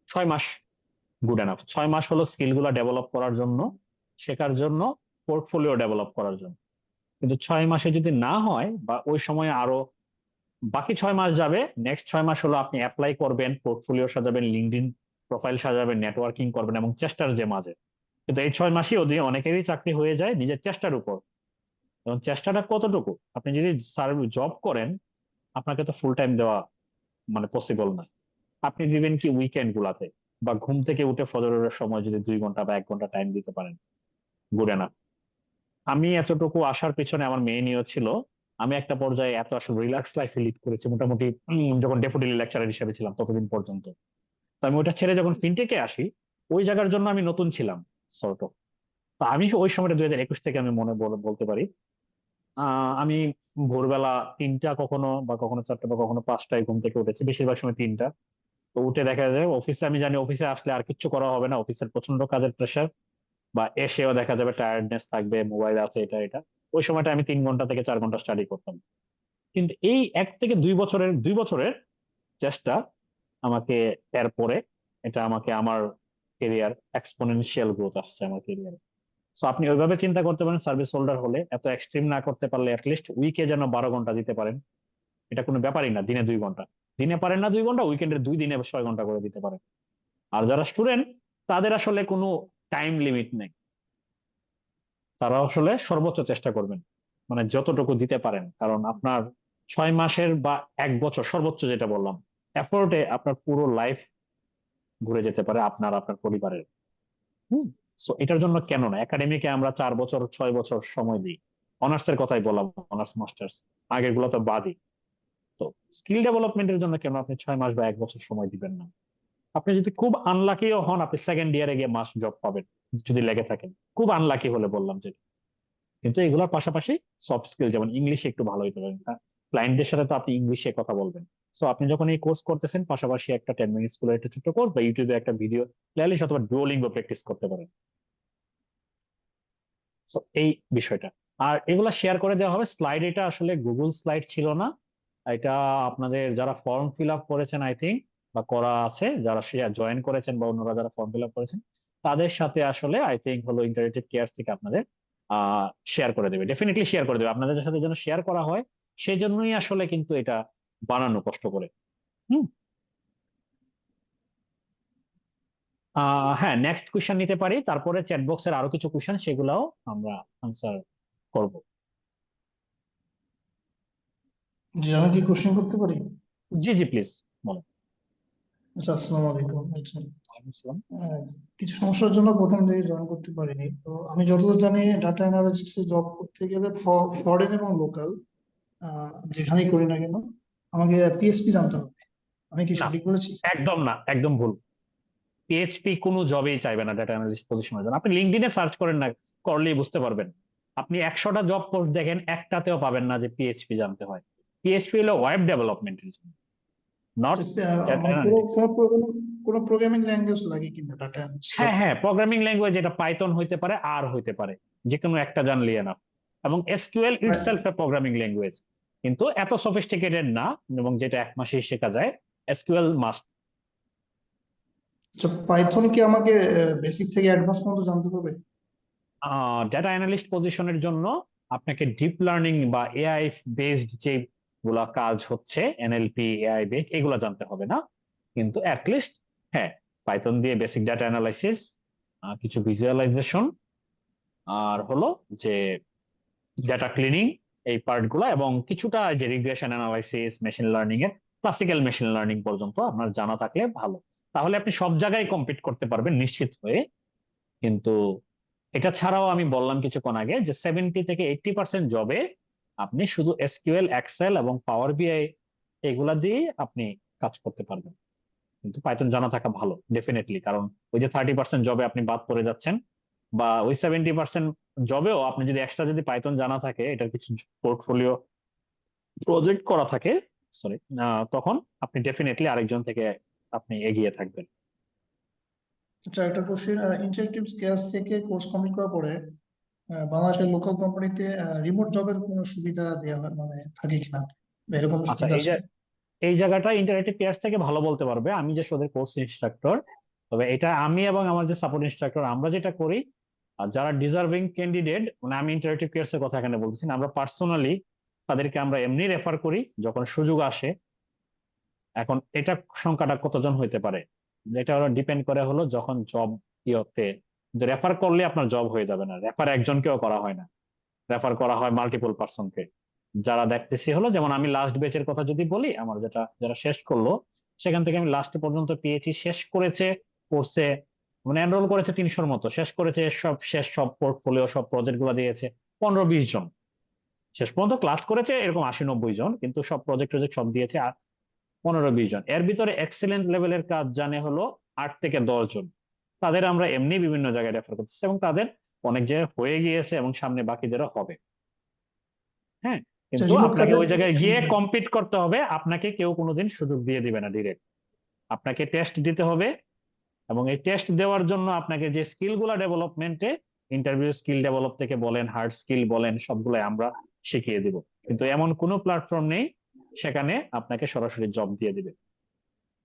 6 মাস গুড এনাফ। 6 মাস হলো স্কিল গুলা ডেভেলপ করার জন্য, শেখার জন্য, পোর্টফোলিও ডেভেলপ করার জন্য। কিন্তু 6 মাসে যদি না হয় বা ওই সময় আরো বাকি 6 মাস যাবে, নেক্সট 6 মাস হলো আপনি অ্যাপ্লাই করবেন, পোর্টফোলিও সাজাবেন, লিঙ্কডইন প্রোফাইল সাজাবেন, নেটওয়ার্কিং করবেন এবং চেষ্টার যে মাঝে। কিন্তু এই 6 মাসই অনেকেরই চাকরি হয়ে যায় নিজের চেষ্টার উপর। এবং চেষ্টাটা কতটুকু, আপনি যদি জব করেন আপনাকে তো ফুল টাইম দেওয়া মানে পসিবল না। আপনি দিবেন কি উইকেন্ড গুলাতে, বা ঘুম থেকে উঠে ফজরের সময় যদি 2 ঘন্টা বা 1 ঘন্টা টাইম দিতে পারেন, গুড এনাফ। আমি এতটুকু আসার পিছনে আমার মেইন ইয়ে ছিল, আমি একটা পর্যায়ে এত আসলে রিল্যাক্স লাইফ লিড করেছি মোটামুটি, যখন ডেপুটি লেকচারার হিসেবে ছিলাম ততদিন পর্যন্ত। তো আমি ওটা ছেড়ে যখন ফিনটেকে আসি, ওই জায়গার জন্য আমি নতুন ছিলাম সর্ট অফ। তো আমি ওই সময়টা 2021 থেকে আমি বলতে পারি, আমি ভোরবেলা 3টা কখনো বা কখনো 4টা বা কখনো 5টায় ঘুম থেকে উঠেছি, বেশিরভাগ সময় 3টা। তো উঠে দেখা যায় অফিসে, আমি জানি অফিসে আসলে আর কিচ্ছু করা হবে না, অফিসের প্রচন্ড কাজের প্রেশার, বা এসেও দেখা যাবে টায়ার্ডনেস থাকবে, মোবাইল আছে, এটা এটা। ওই সময়টা আমি 3 ঘন্টা থেকে 4 ঘন্টা স্টাডি করতাম। কিন্তু এই 1 থেকে 2 বছরের চেষ্টা আমাকে, এরপরে এটা আমাকে আমার কেরিয়ার এক্সপোনেনশিয়াল গ্রোথ আসছে আমার কেরিয়ারে। সো আপনি ওইভাবে চিন্তা করতে পারেন, সার্ভিস হোল্ডার হলে এত এক্সট্রিম না করতে পারলে অ্যাটলিস্ট উইকে যেন 12 ঘন্টা দিতে পারেন। এটা কোনো ব্যাপারই না, দিনে 2 ঘন্টা। দিনে পারেন না 2 ঘন্টা, উইকেন্ডের 2 দিনে 6 ঘন্টা করে দিতে পারেন। আর যারা স্টুডেন্ট, তাদের আসলে কোনো টাইম লিমিট নেই, তারা আসলে সর্বোচ্চ চেষ্টা করবেন, মানে যতটুকু দিতে পারেন। কারণ আপনার 6 মাসের বা 1 বছর সর্বোচ্চ যেটা বললাম এফোর্টে আপনার পুরো লাইফ ঘুরে যেতে পারে আপনার আপনার পরিবারের। হুম। সো এটার জন্য কেন না একাডেমিকে আমরা 4 বছর 6 বছর সময় দিই। অনার্স এর কথাই বললাম, অনার্স মাস্টার্স আগের গুলো তো বাদই। তো স্কিল ডেভেলপমেন্টের জন্য কেন আপনি 6 মাস বা 1 বছর সময় দিবেন না? আপনি যদি খুব আনলাকিও হন, আপনি সেকেন্ড ইয়ারে গিয়ে মাস জব পাবেন যদি লেগে থাকেন, খুব আনলাকি হলে বললাম যে। কিন্তু এগুলোর পাশাপাশি সফট স্কিল, যেমন ইংলিশে একটু ভালো হইতে পারেন। ক্লায়েন্টদের সাথে তো আপনি ইংলিশে কথা বলবেন। সো আপনি যখন এই কোর্স করতেছেন, পাশাপাশি একটা 10 মিনিট স্কুলের একটা ছোট্ট কোর্স বা ইউটিউবে একটা ভিডিও প্লেলিস্ট অথবা ডুওলিঙ্গো প্র্যাকটিস করতে পারেন। সো এই বিষয়টা। আর এগুলা শেয়ার করে দেওয়া হবে স্লাইড। এটা আসলে গুগল স্লাইড ছিল না, এটা আপনাদের যারা ফর্ম ফিল আপ করেছেন আই থিঙ্ক, বা করা আছে, যারা জয়েন করেছেন বা অন্যরা যারা ফর্ম ফিল আপ করেছেন, তাদের সাথে আসলে আই থিঙ্ক হলো ইন্টারেক্টিভ কেয়ার থেকে আপনাদের শেয়ার করে দেবে, ডেফিনেটলি শেয়ার করে দেবে। আপনাদের সাথে যেন শেয়ার করা হয়, সেই জন্যই আসলে কিন্তু এটা বানানো কষ্ট করে। হুম। হ্যাঁ, নেক্সট কোয়েশ্চেন নিতে পারি, তারপরে চ্যাট বক্সের আরো কিছু কোয়েশ্চেন সেগুলাও আমরা আনসার করব। জি, আমি কি কোশ্চেন করতে পারি? জি জি, প্লিজ বলেন। আচ্ছা, আসসালামু আলাইকুম। আচ্ছা, ওয়ালাইকুম আসসালাম। কিছু সমস্যার জন্য প্রথম দিকে জয়েন করতে পারিনি। তো আমি যতদূর জানি ডাটা অ্যানালিটিক্স এ জব করতে গেলে ফরেন এবং লোকাল যেখানেই করি না কেন আমাকে পিএসপি জানতে হবে। আমি কি না, সঠিক বলেছি? একদম না, একদম ভুল। পিএইচপি কোনো জবেই চাইবে না ডেটা অ্যানালিস্ট পজিশনের জন্য। আপনি লিঙ্কডইনে সার্চ করেন না, করলেই বুঝতে পারবেন। আপনি 100টা জব পোস্ট দেখেন, একটাতেও পাবেন না যে পিএইচপি জানতে হয়। পিএইচপি হলো ওয়েব ডেভেলপমেন্টের জন্য, নট ডেটা মানে অ্যানালিটিক্স। কোনো প্রোগ্রামিং ল্যাঙ্গুয়েজ লাগে কিনা ডাটা অ্যানালিস্ট? হ্যাঁ হ্যাঁ, প্রোগ্রামিং ল্যাঙ্গুয়েজ এটা পাইথন হইতে পারে, আর হইতে পারে, যে কোনো একটা জানলেই এনাফ। এবং এসকিউএল ইটসেলফ এ প্রোগ্রামিং ল্যাঙ্গুয়েজ, কিন্তু এত সফিস্টিকেটেড না, এবং যেটা 1 মাসেই শেখা যায়। SQL must. আচ্ছা, পাইথন কি আমাকে বেসিক থেকে অ্যাডভান্স পর্যন্ত জানতে হবে? ডেটা অ্যানালিস্ট পজিশনের জন্য আপনাকে ডিপ লার্নিং বা এআই বেসড যে গুলা কাজ হচ্ছে, এনএলপি এআই বেসড, এগুলা জানতে হবে না। কিন্তু অ্যাটলিস্ট হ্যাঁ, পাইথন দিয়ে বেসিক ডাটা অ্যানালাইসিস, কিছু ভিজুয়ালাইজেশন, আর হলো যে ডেটা ক্লিনিং, এই পার্ট গুলা, এবং কিছুটা যে রিগ্রেশন অ্যানালাইসিস, মেশিন লার্নিং এর ক্লাসিক্যাল মেশিন লার্নিং পর্যন্ত আপনার জানা থাকলে ভালো। তাহলে আপনি সব জায়গায় কম্পিট করতে পারবেন নিশ্চিত হয়ে। কিন্তু এটা ছাড়াও আমি বললাম কিছুক্ষণ আগে যে 70 থেকে 80% জবে আপনি শুধু এসকিউএল, এক্সেল এবং পাওয়ার বিআই এগুলা দিয়ে আপনি কাজ করতে পারবেন। কিন্তু পাইথন জানা থাকা ভালো ডেফিনেটলি, কারণ ওই যে 30% জবে আপনি বাদ পড়ে যাচ্ছেন, বা ওই 70% জবেও আপনি যদি এক্সট্রা যদি পাইথন জানা থাকে, এটার কিছু পোর্টফোলিও প্রজেক্ট করা থাকে, সরি, তখন আপনি ডেফিনেটলি আরেকজন থেকে আপনি এগিয়ে থাকবেন। আচ্ছা, একটা কোশ্চেন, ইন্টারেক্টিভ স্কেলস থেকে কোর্স কমপ্লিট করার পরে বাংলাদেশের লোকাল কোম্পানিতে রিমোট জবের কোনো সুবিধা দেওয়া হয় মানে থাকে কিনা, বা এরকম আচ্ছা, সুবিধা এই আছে? যে এই জায়গাটা ইন্টারেক্টিভ পেয়ার্স থেকে ভালো বলতে পারবে, আমি যে ওদের কোর্স ইনস্ট্রাক্টর। তবে এটা আমি এবং আমার যে সাপোর্ট ইনস্ট্রাক্টর আমরা যেটা করি, আর যারা ডিজার্ভিং ক্যান্ডিডেট, মানে আমি ইন্টারেক্টিভ পেয়ার্স এর কথা এখানে বলতেছি না, আমরা পার্সোনালি তাদেরকে আমরা এমনি রেফার করি যখন সুযোগ আসে। এখন এটা সংখ্যাটা কতজন হইতে পারে এটা হলো ডিপেন্ড করে হলো যখন জব ইয়েতে, রেফার করলে আপনার জব হয়ে যাবে না, রেফার একজনকেও করা হয় না, রেফার করা হয় মাল্টিপল পার্সনকে। যারা দেখতেছি হলো, যেমন আমি লাস্ট ব্যাচের কথা যদি বলি, আমার যেটা যারা শেষ করলো সেখান থেকে আমি লাস্ট পর্যন্ত পেয়েছি, শেষ করেছে কোর্সে, মানে এনরোল করেছে 300-র মতো, শেষ করেছে সব পোর্টফোলিও সব প্রজেক্ট গুলো দিয়েছে 15-20 জন। শেষ পর্যন্ত ক্লাস করেছে এরকম 80-90 জন, কিন্তু সব প্রজেক্ট সব দিয়েছে 15-20 জন। এর ভিতরে এক্সেলেন্ট লেভেলের কাজ জানে হলো 8 থেকে 10 জন। তাদের আমরা এমনি বিভিন্ন জায়গায় রেফার করতেছি এবং তাদের অনেক জায়গায় হয়ে গিয়েছে এবং সামনে বাকিদেরও হবে। হ্যাঁ, কিন্তু রিমোট আপনাকে কাজের ওই জায়গায় গিয়ে সুবিধা। কম্পিট করতে হবে, আপনাকে কেউ কোনোদিন সুযোগ দিয়ে দিবে না ডিরেক্ট, আপনাকে টেস্ট দিতে হবে। এবং এই টেস্ট দেওয়ার জন্য আপনাকে যে স্কিল গুলা ডেভেলপমেন্টে, ইন্টারভিউ স্কিল ডেভেলপ থেকে বলেন, হার্ড স্কিল বলেন, সবগুলো আমরা শিখিয়ে দিব। কিন্তু এমন কোনো প্ল্যাটফর্ম নেই সেখানে আপনাকে সরাসরি জব দিয়ে দিবে,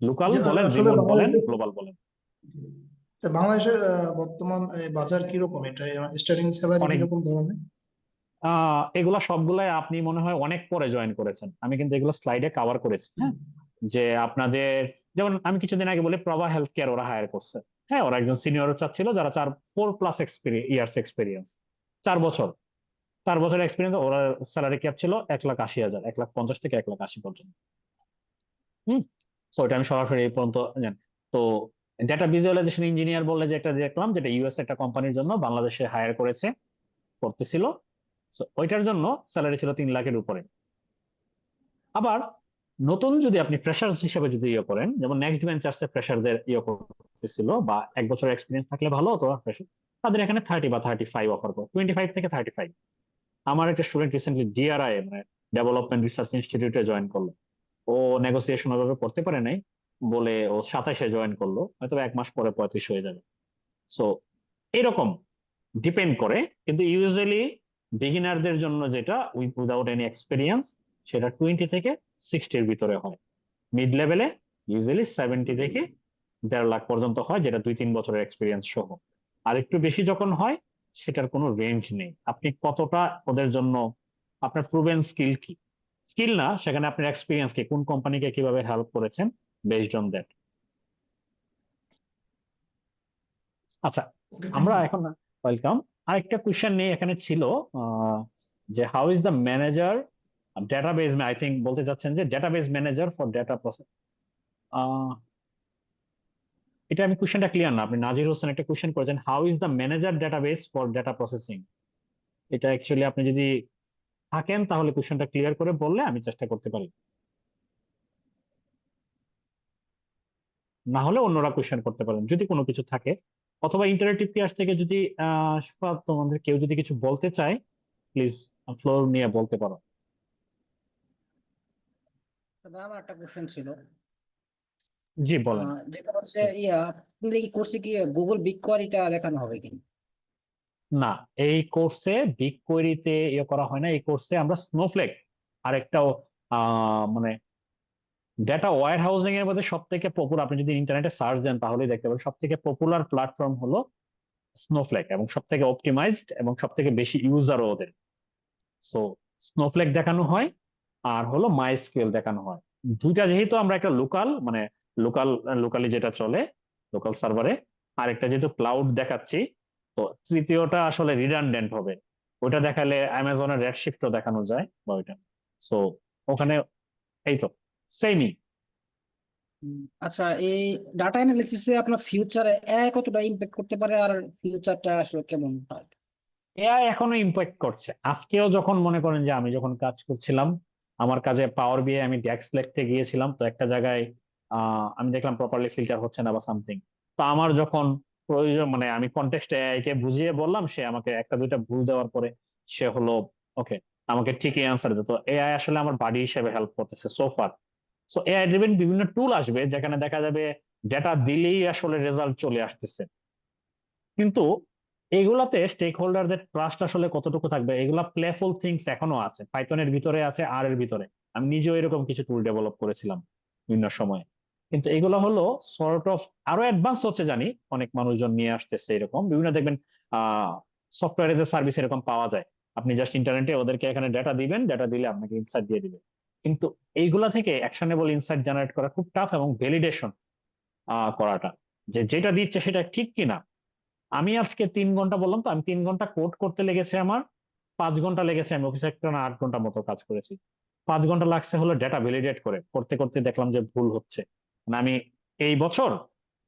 লোকাল বলেন, আসলে রিমোট বলেন, বাংলাদেশের গ্লোবাল বলেন। বাংলাদেশের বর্তমান বাজার কিরকম, এটা স্টার্টিং স্যালারি অনেক কিরকম ধরা হয়? এগুলা সবগুলাই আপনি মনে হয় অনেক পরে জয়েন করেছেন, আমি কিন্তু এগুলো স্লাইডে কভার করেছি। হ্যাঁ, যে আপনাদের যেমন আমি কিছুদিন আগে বলি প্রভা হেলথ কেয়ার ওরা হায়ার করছে। হ্যাঁ, ওরা একজন সিনিয়র চাচ্ছিল যারা 4+ ইয়ার্স এক্সপিরিয়েন্স, 4 বছর, 4 বছর এক্সপিরিয়েন্স। ওরা স্যালারি ক্যাপ ছিল 1,80,000, 1,50,000 থেকে 1,80,000 পর্যন্ত। হুম, সো এটা আমি সরাসরি এই পর্যন্ত জানি। তো ডেটা ভিজুয়ালাইজেশন ইঞ্জিনিয়ার বললে যে একটা দেখলাম, যেটা ইউএস একটা কোম্পানির জন্য বাংলাদেশে হায়ার করতেছিল, So, ওইটার জন্য স্যালারি ছিল 3 লাখের উপরে। আবার নতুন যদি আপনি ফ্রেশার্স হিসেবে যদি ইয়ে করেন, যেমন নেক্সট বেঞ্চার্সে ফ্রেশারদের ইয়ে করতেছিল, বা 1 বছর এক্সপিরিয়েন্স থাকলে ভালো হতো ফ্রেশার, তাদের এখানে 30 বা 35 অফার করে, 25 থেকে 35। আমার একটা স্টুডেন্ট রিসেন্টলি ডিআরআই মানে ডেভেলপমেন্ট রিসার্চ ইনস্টিটিউটে জয়েন করলো, ও নেগোসিয়েশন ওইভাবে করতে পারে নাই বলে ও 27-এ জয়েন করলো, হয়তো 1 মাস পরে 35 হয়ে যাবে। সো এরকম ডিপেন্ড করে, কিন্তু ইউজুয়ালি বিগিনারদের জন্য যেটা উইদাউট এনি এক্সপিরিয়েন্স সেটা 20 থেকে 60-এর ভিতরে হয়। মিড লেভেলে ইউজুয়ালি 70 থেকে 1.5 লাখ পর্যন্ত হয়, যেটা 2-3 বছরের এক্সপিরিয়েন্স সহ। আর একটু বেশি যখন হয় সেটার কোনো রেঞ্জ নেই, আপনি কতটা ওদের জন্য, আপনার প্রুভেন স্কিল কি, স্কিল না, সেখানে আপনার এক্সপিরিয়েন্স কি, কোন কোম্পানিকে কিভাবে হেল্প করেছেন, বেসড অন দ্যাট। আচ্ছা, ওকে, থ্যাংক আমরা ইউ। এখন ওয়েলকাম। আরেকটা কোশ্চেন নিয়ে এখানে ছিল, যে how is the manager database, I think বলতে চাচ্ছেন যে database manager for data process. এটা আমি কোশ্চেনটা ক্লিয়ার না, আপনি নাজির হোসেন একটা কোশ্চেন করেছেন, how is the manager database for data processing. এটা অ্যাকচুয়ালি আপনি যদি থাকেন তাহলে কোশ্চেনটা ক্লিয়ার করে বললে আমি চেষ্টা করতে পারি, না হলে অন্যরা কোশ্চেন করতে পারেন যদি কোনো কিছু থাকে। অথবা ইন্টারেক্টিভ ক্লাস থেকে যদি তোমাদের কেউ যদি কিছু বলতে চায়, প্লিজ ফ্লোর নিয়ে বলতে পারো। তবে আমার একটা কোশ্চেন ছিল, জি বলেন। যেটা হচ্ছে আপনাদের এই কোর্সে কি গুগল বিগকোয়ারিটা দেখানো হবে কি? না, এই কোর্সে বিগ কোয়েরিতে ইয়ে করা হয় না, এই কোর্সে আমরা স্নোফ্লেক আর একটাও মানে ডেটা ওয়্যার হাউসিং এর মধ্যে সব থেকে পপুলার, আপনি যদি ইন্টারনেটে সার্চ দেন তাহলেই দেখতে পাবেন, সব থেকে পপুলার প্ল্যাটফর্ম হলো স্নোফ্লেক, এবং সব থেকে অপটিমাইজড এবং সব থেকে বেশি ইউজারও ওদের। সো স্নোফ্লেক দেখানো হয় আর হলো মাইস্কুয়েল দেখানো হয়। দুইটা যেহেতু আমরা একটা লোকাল মানে লোকালি যেটা চলে লোকাল সার্ভারে, আর একটা যেহেতু ক্লাউড দেখাচ্ছি, তো তৃতীয়টা আসলে রিডান্ডেন্ট হবে, ওইটা দেখালে অ্যামাজনের রেডশিফটও দেখানো যায় বা ওইটা। সো ওখানে এই তো সেমই। আচ্ছা, এই ডাটা অ্যানালিসিসে আপনার ফিউচারে এআই কতটা ইমপ্যাক্ট করতে পারে, আর ফিউচারটা আসলে কেমন হয়? এআই এখনো ইম্প্যাক্ট করছে। আজকেও যখন মনে করেন যে আমি যখন কাজ করছিলাম, আমার কাজে পাওয়ার বিআই আমি ডেক্স লিখতে গিয়েছিলাম, তো একটা জায়গায় আমি দেখলাম প্রপারলি ফিল্টার হচ্ছে না বা সামথিং। তো আমার যখন প্রয়োজন, মানে আমি কনটেক্সট এআই কে বুঝিয়ে বললাম, সে আমাকে একটা দুইটা ভুল দেওয়ার পরে সে হলো ওকে, আমাকে ঠিকই অ্যান্সার দিত। তো এআই আসলে আমার বাডি হিসেবে হেল্প করতেছে সোফার। সো এআই ড্রিভেন বিভিন্ন টুল আসবে যেখানে দেখা যাবে ডেটা দিলেই আসলে রেজাল্ট চলে আসতেছে, কিন্তু এগুলাতে স্টেক হোল্ডারদের ট্রাস্ট আসলে কতটুকু থাকবে, এগুলা প্লেফুল থিংস এখনো আছে, পাইথনের ভিতরে আছে, আর এর ভিতরে। আমি নিজেও এরকম কিছু টুল ডেভেলপ করেছিলাম বিভিন্ন সময়ে। কিন্তু এগুলো হলো সর্ট অফ আরো অ্যাডভান্স হচ্ছে জানি, অনেক মানুষজন নিয়ে আসতেছে এরকম বিভিন্ন দেখবেন সফটওয়্যার এজ এ সার্ভিস এরকম পাওয়া যায়। আপনি জাস্ট ইন্টারনেটে ওদেরকে এখানে ডেটা দিবেন, ডেটা দিলে আপনাকে ইনসাইট দিয়ে দিবে। কিন্তু এইগুলা থেকে অ্যাকশনেবল ইনসাইট জেনারেট করা খুব টাফ, এবং ভ্যালিডেশন করাটা যে যেটা দিচ্ছে সেটা ঠিক কিনা। আমি আজকে 3 ঘন্টা বললাম তো, আমি 3 ঘন্টা কোড করতে লেগেছে আমার, 5 ঘন্টা লেগেছে আমি অফিসে একটা না 8 ঘন্টা মতো কাজ করেছি। 5 ঘন্টা লাগছে হলো ডেটা ভ্যালিডেট করে, করতে করতে দেখলাম যে ভুল হচ্ছে। মানে আমি এই বছর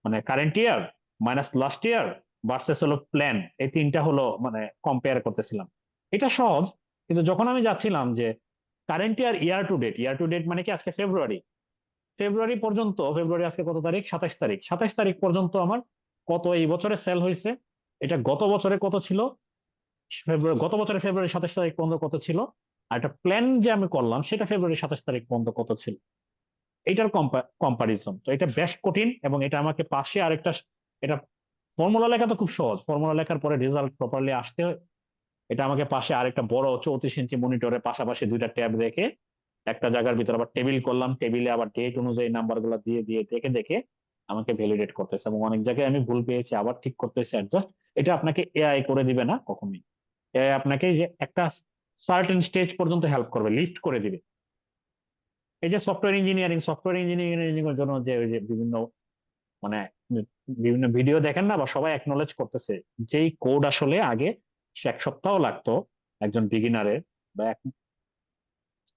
মানে current year minus last year versus হলো প্ল্যান, এই তিনটা হলো মানে কম্পেয়ার করতেছিলাম। এটা সহজ, কিন্তু যখন আমি যাচ্ছিলাম যে current year year to date মানে কি আজকে ফেব্রুয়ারি, ফেব্রুয়ারি পর্যন্ত, ফেব্রুয়ারি আজকে কত তারিখ, 27 তারিখ, 27 তারিখ পর্যন্ত আমার কত এই বছরে সেল হয়েছে, এটা গত বছরে কত ছিল, ফেব্রুয়ারি গত বছরের ফেব্রুয়ারি 27 তারিখ পর্যন্ত কত ছিল, আর একটা প্ল্যান যে আমি করলাম সেটা ফেব্রুয়ারি 27 তারিখ পর্যন্ত কত ছিল। এটার কম্পারিজন তো এটা বেশ কঠিন, এবং এটা আমাকে পাশে আরেকটা, এটা ফর্মুলা লেখা তো খুব সহজ, ফর্মুলা লেখার পরে রেজাল্ট প্রপারলি আসতে হয়। এটা আমাকে পাশে আরেকটা বড় 34 ইঞ্চি মনিটরে পাশাপাশি দুইটা ট্যাব রেখে একটা জায়গার ভিতরে আবার টেবিল করলাম, টেবিলে আবার ডেট অনুযায়ী নাম্বার গুলো দিয়ে দিয়ে দেখে দেখে আমাকে ভ্যালিডেট করতেছে, এবং অনেক জায়গায় আমি ভুল পেয়েছি আবার ঠিক করতেছি অ্যাডজাস্ট। এটা আপনাকে এআই করে দিবে না কখনোই। এআই আপনাকে যে একটা সার্টেন স্টেজ পর্যন্ত হেল্প করবে, লিফট করে দিবে। এই যে সফটওয়্যার ইঞ্জিনিয়ারিং এর জন্য যে ওই যে বিভিন্ন মানে বিভিন্ন ভিডিও দেখেন না, বা সবাই অ্যাকনলেজ করতেছে, যেই কোড আসলে আগে 1 সপ্তাহ লাগতো একজন বিগিনারের, বা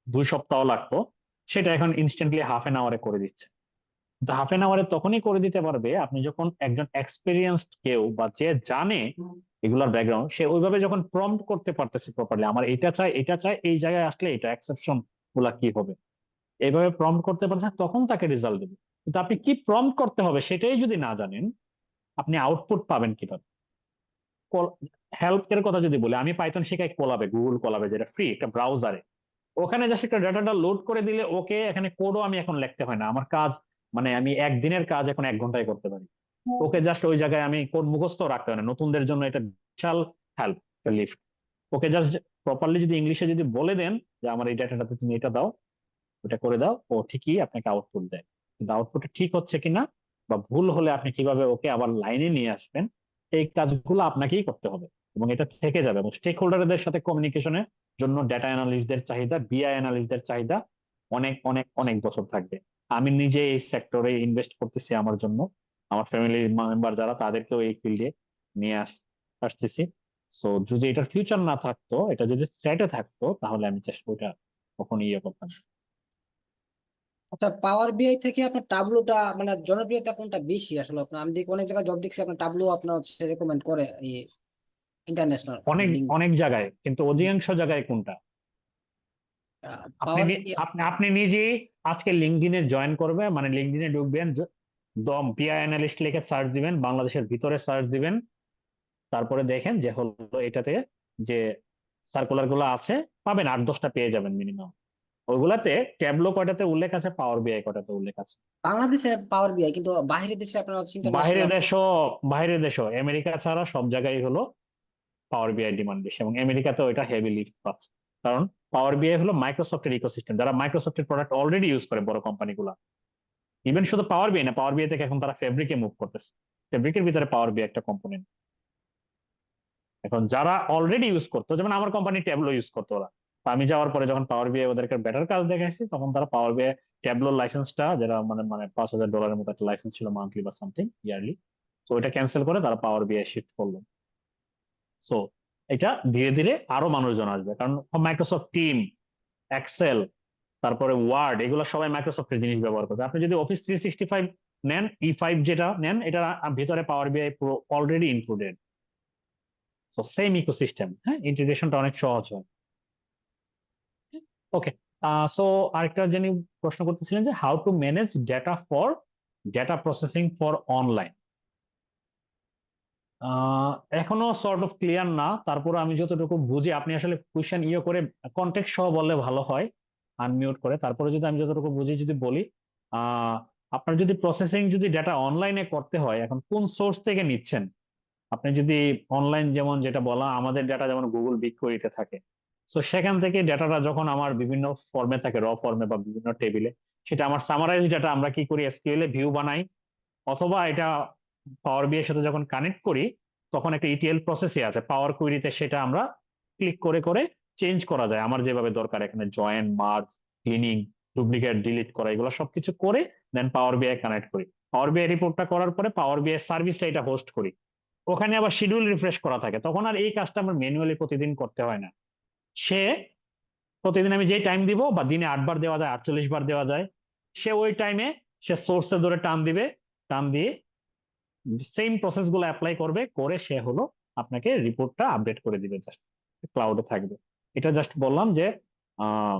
2 সপ্তাহ লাগতো, সেটা এখন ইনস্ট্যান্টলি হাফ-এন-আওয়ারে করে দিচ্ছে। কিন্তু হাফ-এন-আওয়ারে তখনই করে দিতে পারবে আপনি যখন একজন এক্সপিরিয়েন্সড কেউ বা যে জানে এগুলার ব্যাকগ্রাউন্ড, সে ওইভাবে যখন প্রম্পট করতে পারতেছে প্রপারলি, আমার এটা চাই এটা চাই, এই জায়গায় আসলে এটা এক্সেপশন গুলা কি হবে, এইভাবে প্রম্পট করতে পারতেছে, তখন তাকে রেজাল্ট দেবে। কিন্তু আপনি কি প্রম্পট করতে হবে সেটাই যদি না জানেন, আপনি আউটপুট পাবেন কিভাবে? হেল্প এর কথা যদি বলি, আমি পাইথন শেখাই কোলাবে, গুগল কোলাবে, যেটা ফ্রি একটা ব্রাউজারে। ওখানে জাস্ট একটা ডাটাটা লোড করে দিলে ওকে, এখানে কোডও আমি এখন লিখতে হয় না, আমার কাজ মানে আমি একদিনের কাজ এখন 1 ঘন্টায় করতে পারি। ওকে জাস্ট ওই জায়গায় আমি কোড মুখস্থ রাখতে হয় না, নতুনদের জন্য এটা বিশাল help, lift. Okay just properly যদি ইংলিশে যদি বলে দেন যে আমার এই ডাটাটাতে তুমি এটা দাও, ওটা করে দাও, ও ঠিকই আপনাকে আউটপুট দেয়। কিন্তু আউটপুটটা ঠিক হচ্ছে কিনা বা ভুল হলে আপনি কিভাবে ওকে আবার লাইনে নিয়ে আসবেন, এই কাজগুলো আপনাকেই করতে হবে, এবং এটা থেকে যাবে। এবং স্টেক হোল্ডারদের সাথে কমিউনিকেশনের জন্য ডেটা অ্যানালিস্টদের চাহিদা, বিআই অ্যানালিস্টদের চাহিদা অনেক অনেক অনেক বছর থাকবে। আমি নিজে এই সেক্টরে ইনভেস্ট করতেছি আমার জন্য, আমার ফ্যামিলির মেম্বার যারা, তাদেরকেও এই ফিল্ডে নিয়ে আসতেছি। সো যদি এটার ফিউচার না থাকতো, এটা যদি থ্রেটে থাকতো, তাহলে আমি চেষ্টা ওইটা কখনো ইয়ে করতাম না। আচ্ছা, পাওয়ার বিআই থেকে আপনার টাবলুটা মানে জনপ্রিয়তা কোনটা বেশি আসলে? আপনার আমি দেখি অনেক জায়গায় জব দেখছি আপনার টাবলু আপনার হচ্ছে রেকমেন্ড করে এই ইন্টারন্যাশনাল অনেক লিঙ্ক। অনেক জায়গায়, কিন্তু অধিকাংশ জায়গায় কোনটা? আপনি পাওয়ার নি- আপনি আপনি নিজেই আজকে লিঙ্কডইনে জয়েন করবে, মানে লিঙ্কডইনে ঢুকবেন, দম বিআই অ্যানালিস্ট লিখে সার্চ দিবেন, বাংলাদেশের ভিতরে সার্চ দিবেন, তারপরে দেখেন যে হলো এটাতে যে সার্কুলার গুলো আছে, পাবেন 8-10টা পেয়ে যাবেন মিনিমাম। ওইগুলাতে ট্যাবলো কয়টাতে উল্লেখ আছে, পাওয়ার বিআই কয়টাতে উল্লেখ আছে। বাংলাদেশে পাওয়ার বিআই, কিন্তু বাইরের দেশে আপনার হচ্ছে বাইরের ইন্টারন্যাশনাল। দেশও, বাইরের দেশও আমেরিকা ছাড়া সব জায়গায় হলো পাওয়ার বিআই ডিমান্ড বেশি, এবং আমেরিকাতেও এটা হেভিলি পাচ্ছে। কারণ পাওয়ার বিআই হলো মাইক্রোসফটের ইকোসিস্টেম, যারা মাইক্রোসফটের প্রোডাক্ট অলরেডি ইউজ করে বড় কোম্পানিগুলো। ইভেন শুধু পাওয়ার বিআই না, পাওয়ার বিআই থেকে এখন তারা ফেব্রিকে মুভ করতেছে, ফেব্রিকের ভিতরে পাওয়ার বিআই একটা কম্পোনেন্ট। এখন যারা অলরেডি ইউজ করতো, যেমন আমার কোম্পানি ট্যাবলো ইউজ করতো ওরা, তো আমি যাওয়ার পরে যখন পাওয়ার বিআই ওদেরকে বেটার কাজ দেখাইছি, তখন তারা পাওয়ার বিআই ট্যাবলোর লাইসেন্সটা, যেটা মানে মানে $5,000 মতো একটা লাইসেন্স ছিল মান্থলি বা সামথিং ইয়ারলি, তো ওইটা ক্যান্সেল করে তারা পাওয়ার বিআই শিফট করলো। সো এটা ধীরে ধীরে আরো মানুষজন আসবে, কারণ মাইক্রোসফট টিম, এক্সেল, তারপরে ওয়ার্ড, এগুলো সবাই মাইক্রোসফটের জিনিস ব্যবহার করবে। আপনি যদি অফিস 365 নেন, E5 যেটা নেন, এটা ভিতরে পাওয়ার বিআই পুরো already included. So same ecosystem, হ্যাঁ, ইন্টিগ্রেশনটা অনেক সহজ হয়। ওকে, সো আরেকটা যিনি প্রশ্ন করতেছিলেন যে how to manage data for data processing for online. এখনো সর্ট অফ ক্লিয়ার না, তারপর আমি যতটুকু বুঝি, আপনি আসলে কোয়েশ্চেন ইয়ে করে কন্টেক্সট সহ বললে ভালো হয়, আনমিউট করে। তারপরে যদি আমি যতটুকু বুঝি যদি বলি, আহ আপনার যদি প্রসেসিং যদি ডেটা অনলাইনে করতে হয়, এখন কোন সোর্স থেকে নিচ্ছেন? আপনি যদি অনলাইন, যেমন যেটা বলা আমাদের ডেটা যেমন গুগল বিগ কোয়েরিতে থাকে, সো সেখান থেকে ডাটাটা যখন আমার বিভিন্ন ফর্মে থাকে, র ফর্মে বা বিভিন্ন টেবিলে, সেটা আমার সামারাইজ ডাটা আমরা কি করি, এসকিউএল এ ভিউ বানাই, অথবা এটা পাওয়ার বি এর সাথে যখন কানেক্ট করি তখন একটা ইটিএল প্রসেসই আছে পাওয়ার কুইরিতে, সেটা আমরা ক্লিক করে করে চেঞ্জ করা যায় আমার যেভাবে দরকার। এখানে join, merge, cleaning, duplicate, delete করা, এগুলো সবকিছু করে দেন পাওয়ার বিআই কানেক্ট করি। পাওয়ার বিআই রিপোর্টটা করার পরে পাওয়ার বিআই সার্ভিসে এটা হোস্ট করি, ওখানে আবার শিডিউল রিফ্রেশ করা থাকে, তখন আর এই কাজটা আমার ম্যানুয়ালি প্রতিদিন করতে হয় না। সে প্রতিদিন আমি যেই টাইম দিব, বা দিনে 8 বার দেওয়া যায়, 48 বার দেওয়া যায়, সে ওই টাইমে সে সোর্সে ধরে টান দিবে, টান দিয়ে সেম প্রসেস গুলো অ্যাপ্লাই করবে, করে সে হলো আপনাকে রিপোর্টটা আপডেট করে দিবে, জাস্ট ক্লাউডে থাকবে। এটা জাস্ট বললাম যে আহ,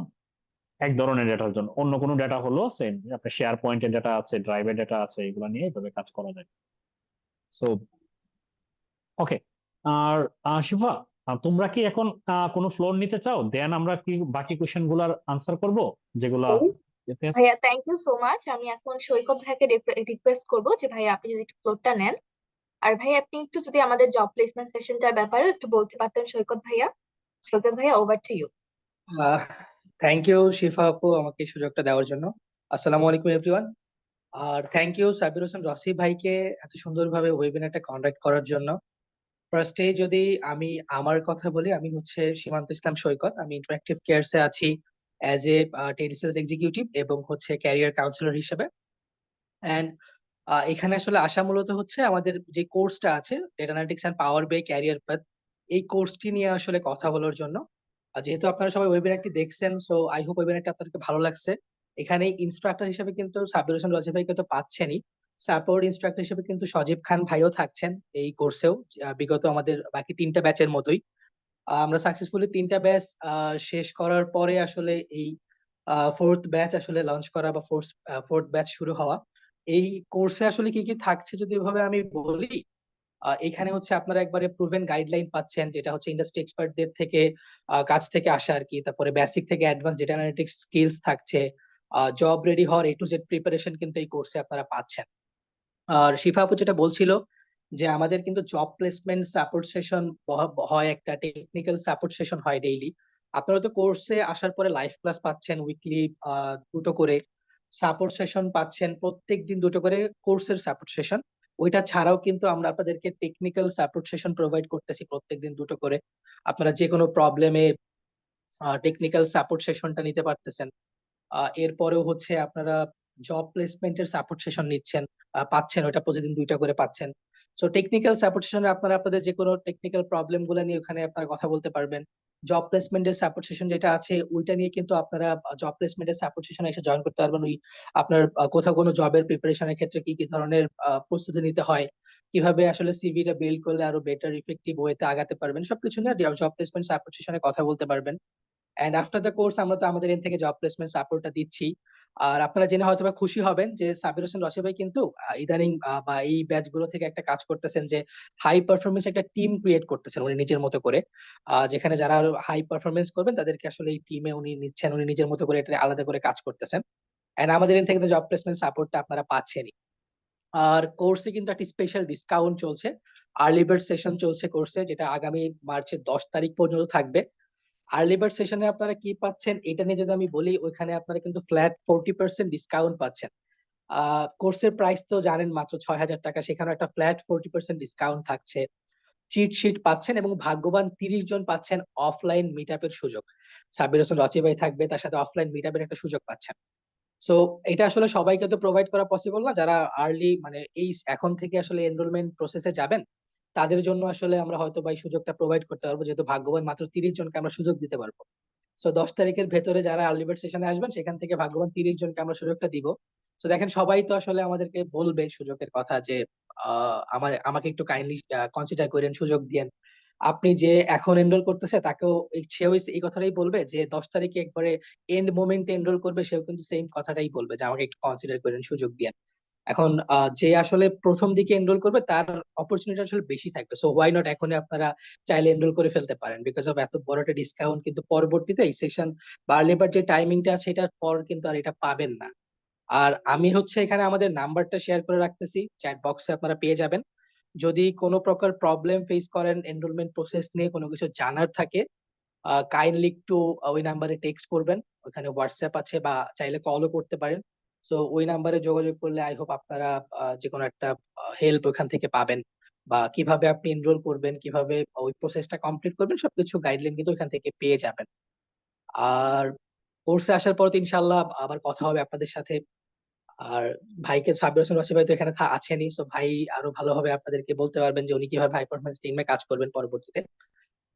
এক ধরনের ডেটার জন্য। অন্য কোনো ডেটা হলো সেম, আপনার শেয়ার পয়েন্টের ডেটা আছে, ড্রাইভের ডেটা আছে, এগুলো নিয়ে এইভাবে কাজ করা যায়। So okay. আর শিফা, তোমরা কি এখন কোনো ফ্লোর নিতে চাও? দেন আমরা কি বাকি কোশ্চেন গুলার আনসার করব যেগুলা এতে আছে? ভাইয়া থ্যাংক ইউ সো মাচ। আমি এখন সৈকত ভাইকে রিকোয়েস্ট করবো যে ভাইয়া আপনি যদি একটু ফ্লোরটা নেন। আর ভাই আপনি একটু যদি আমাদের জব প্লেসমেন্ট সেশনটার ব্যাপারে একটু বলতে পারতেন সৈকত ভাইয়া। সৈকত ভাইয়া, over to you. Thank you Shifa আপু আমাকে এই সুযোগটা দেওয়ার জন্য। আসসালামু আলাইকুম এভরিওয়ান। আর থ্যাংক ইউ সাবির হোসেন রসি ভাইকে এত সুন্দরভাবে ওয়েবিনারটা কন্ডাক্ট করার জন্য। ফার্স্টে যদি আমি আমার কথা বলি, আমি হচ্ছে সীমান্ত ইসলাম সৈকত, আমি ইন্টারঅ্যাক্টিভ কেয়ারসে আছি অ্যাজ এ টেলিসেলস এক্সিকিউটিভ এবং হচ্ছে ক্যারিয়ার কাউন্সিলর হিসেবে। অ্যান্ড এখানে আসলে আসা মূলত হচ্ছে আমাদের যে কোর্সটা আছে data analytics and power BI career path, এই কোর্সটি নিয়ে আসলে কথা বলার জন্য। আর যেহেতু আপনারা সবাই ওয়েবিনারটি দেখছেন, সো আই হোপ ওয়েবিনারটি আপনাদেরকে ভালো লাগছে। এখানে ইনস্ট্রাক্টর হিসেবে কিন্তু সাব্বির হোসেন রাজীব ভাইকে তো পাচ্ছেনই, সাপোর্ট ইনস্ট্রাক্টর হিসেবে কিন্তু সজীব খান ভাইও থাকছেন এই কোর্সেও, বিগত আমাদের বাকি 3টা ব্যাচের মতোই। আমরা সাকসেসফুলি 3টা ব্যাচ শেষ করার পরে আসলে এই 4th ব্যাচ আসলে লঞ্চ করা বা ফোর্থ ব্যাচ শুরু হওয়া। এই কোর্সে আসলে কি কি থাকছে যদি এভাবে আমি বলি, এখানে হচ্ছে আপনারা একবারে প্রুভেন গাইডলাইন পাচ্ছেন, যেটা হচ্ছে ইন্ডাস্ট্রি এক্সপার্টদের থেকে কাজ থেকে আসা আর কি। তারপরে বেসিক থেকে অ্যাডভান্স ডেটা অ্যানালিটিক্স স্কিলস থাকছে, জব রেডি হওয়ার A to Z প্রিপারেশন কিন্তু এই কোর্সে আপনারা পাচ্ছেন। আর শিফা আপু যেটা বলছিল যে আমাদের কিন্তু জব প্লেসমেন্ট সাপোর্ট সেশন হয়, একটা টেকনিক্যাল সাপোর্ট সেশন হয় ডেইলি। আপনারা তো কোর্সে আসার পরে লাইভ ক্লাস পাচ্ছেন উইকলি 2টো করে, সাপোর্ট সেশন পাচ্ছেন প্রত্যেকদিন 2টো করে কোর্সের সাপোর্ট সেশন। ওইটা ছাড়াও কিন্তু আমরা আপনাদেরকে টেকনিক্যাল সাপোর্ট সেশন প্রোভাইড করতেছি প্রত্যেকদিন 2টো করে। আপনারা যে কোনো প্রবলেমে টেকনিক্যাল সাপোর্ট সেশনটা নিতে পারতেছেন। এরপরেও হচ্ছে আপনারা জব প্লেসমেন্টের সাপোর্ট সেশন নিচ্ছেন, পাচ্ছেন, ওটা প্রতিদিন 2টা করে পাচ্ছেন। সো টেকনিক্যাল সাপোর্ট সেশনে আপনারা আপনাদের যে কোনো টেকনিক্যাল প্রবলেম গুলো নিয়ে ওখানে আপনারা কথা বলতে পারবেন। জব প্লেসমেন্টের সাপোর্ট সেশন যেটা আছে ওইটা নিয়ে কিন্তু আপনারা জব প্লেসমেন্টের সাপোর্ট সেশনে এসে জয়েন করতে পারবেন। ওই আপনার কোথাও কোনো জবের প্রিপারেশনের ক্ষেত্রে কি কি ধরনের প্রস্তুতি নিতে হয়, কিভাবে আসলে সিভিটা বিল্ড করলে আরো বেটার ইফেক্টিভ ওয়েতে আগাতে পারবেন, সবকিছু নিয়ে জব প্লেসমেন্ট সাপোর্ট সেশনে কথা বলতে পারবেন। এন্ড আফটার দ্য কোর্স আমরা তো আমাদের এন্ড থেকে জব প্লেসমেন্ট সাপোর্টটা দিচ্ছি। আর আপনারা জেনে হয়তো বা খুশি হবেন যে সাবির হোসেন রশি ভাই কিন্তু ইদানিং বা এই ব্যাচ গুলো থেকে একটা কাজ করতেছেন, যে হাই পারফরমেন্স একটা টিম ক্রিয়েট করতেছেন উনি নিজের মতো করে। যেখানে যারা হাই পারফরমেন্স করবেন তাদেরকে আসলে এই টিমে উনি নিচ্ছেন, উনি নিজের মতো করে এটা আলাদা করে কাজ করতেছেন। এন্ড আমাদের এন্ড থেকে জব প্লেসমেন্ট সাপোর্টটা আপনারা পাচ্ছেনই। আর কোর্সে কিন্তু একটা স্পেশাল ডিসকাউন্ট চলছে, আর্লি বার্ড সেশন চলছে কোর্সে, যেটা আগামী মার্চের 10 তারিখ পর্যন্ত থাকবে। আর্লি বার্ড সেশনে আপনারা কি পাচ্ছেন এটা নিয়ে যদি আমি বলি, ওইখানে আপনারা কিন্তু ফ্ল্যাট 40% ডিসকাউন্ট পাচ্ছেন। কোর্সের প্রাইস তো জানেন মাত্র 6,000 টাকা, সেখানে একটা ফ্ল্যাট 40% ডিসকাউন্ট থাকছে। চিট শিট পাচ্ছেন এবং ভাগ্যবান 30 জন পাচ্ছেন অফলাইন মিট আপের সুযোগ। সাব্বির হোসেন রচি ভাই থাকবে, তার সাথে অফলাইন মিট আপের একটা সুযোগ পাচ্ছেন। সো এটা আসলে সবাইকে তো প্রোভাইড করা পসিবল না, যারা আর্লি মানে এই এখন থেকে আসলে এনরোলমেন্ট প্রসেসে যাবেন তাদের জন্য আসলে আমরা হয়তো বা এই সুযোগটা প্রোভাইড করতে পারবো, যেহেতু ভাগ্যবান মাত্র 30 জনকে আমরা সুযোগ দিতে পারবো। সো 10 তারিখের ভেতরে যারা আর্লি বার্ড সেশনে আসবেন সেখান থেকে ভাগ্যবান 30 জনকে আমরা সুযোগটা দিব। তো দেখেন সবাই তো আসলে আমাদেরকে বলবে সুযোগের কথা যে আমাকে একটু কাইন্ডলি কনসিডার করেন, সুযোগ দিয়েন। আপনি যে এখন এনরোল করতেছে তাকেও সেও এই কথাটাই বলবে, যে 10 তারিখে একবারে এন্ড মোমেন্টে এনরোল করবে সেও কিন্তু সেম কথাটাই বলবে যে আমাকে একটু কনসিডার করেন, সুযোগ দিয়েন। এখন যে আসলে প্রথম দিকে এনরোল করবে তার অপরচুনিটি আসলে বেশি থাকবে, সো হোয়াই নট এখনই আপনারা চাইলে এনরোল করে ফেলতে পারেন, বিকজ অফ এত বড় একটা ডিসকাউন্ট কিন্তু পরবর্তীতে এই সেশন বা আর্লি বার্ড যে টাইমিংটা আছে এটার পর কিন্তু আর এটা পাবেন না। আর আমি হচ্ছে এখানে আমাদের নাম্বারটা শেয়ার করে রাখতেছি, চ্যাট বক্সে আপনারা পেয়ে যাবেন। যদি কোনো প্রকার প্রবলেম ফেস করেন, এনরোলমেন্ট প্রসেস নিয়ে কোনো কিছু জানার থাকে, কাইন্ডলি একটু ওই নাম্বারে টেক্সট করবেন, ওখানে হোয়াটসঅ্যাপ আছে বা চাইলে কলও করতে পারেন। সো ওই নাম্বারে যোগাযোগ করলে আই হোপ আপনারা যে কোনো একটা হেল্প ওখান থেকে পাবেন, বা কিভাবে আপনি এনরোল করবেন, কিভাবে ওই প্রসেসটা কমপ্লিট করবেন, সবকিছু গাইডলাইন কিন্তু ওখান থেকে পেয়ে যাবেন। আর কোর্সে আসার পর তো ইনশাল্লাহ আবার কথা হবে আপনাদের সাথে। আর ভাইকে, সাব্বির হোসেন রশি ভাই তো এখানে আছেনই, সো ভাই আরো ভালোভাবে আপনাদেরকে বলতে পারবেন যে উনি কিভাবে হাই পারফরমেন্স টিমে কাজ করবেন পরবর্তীতে।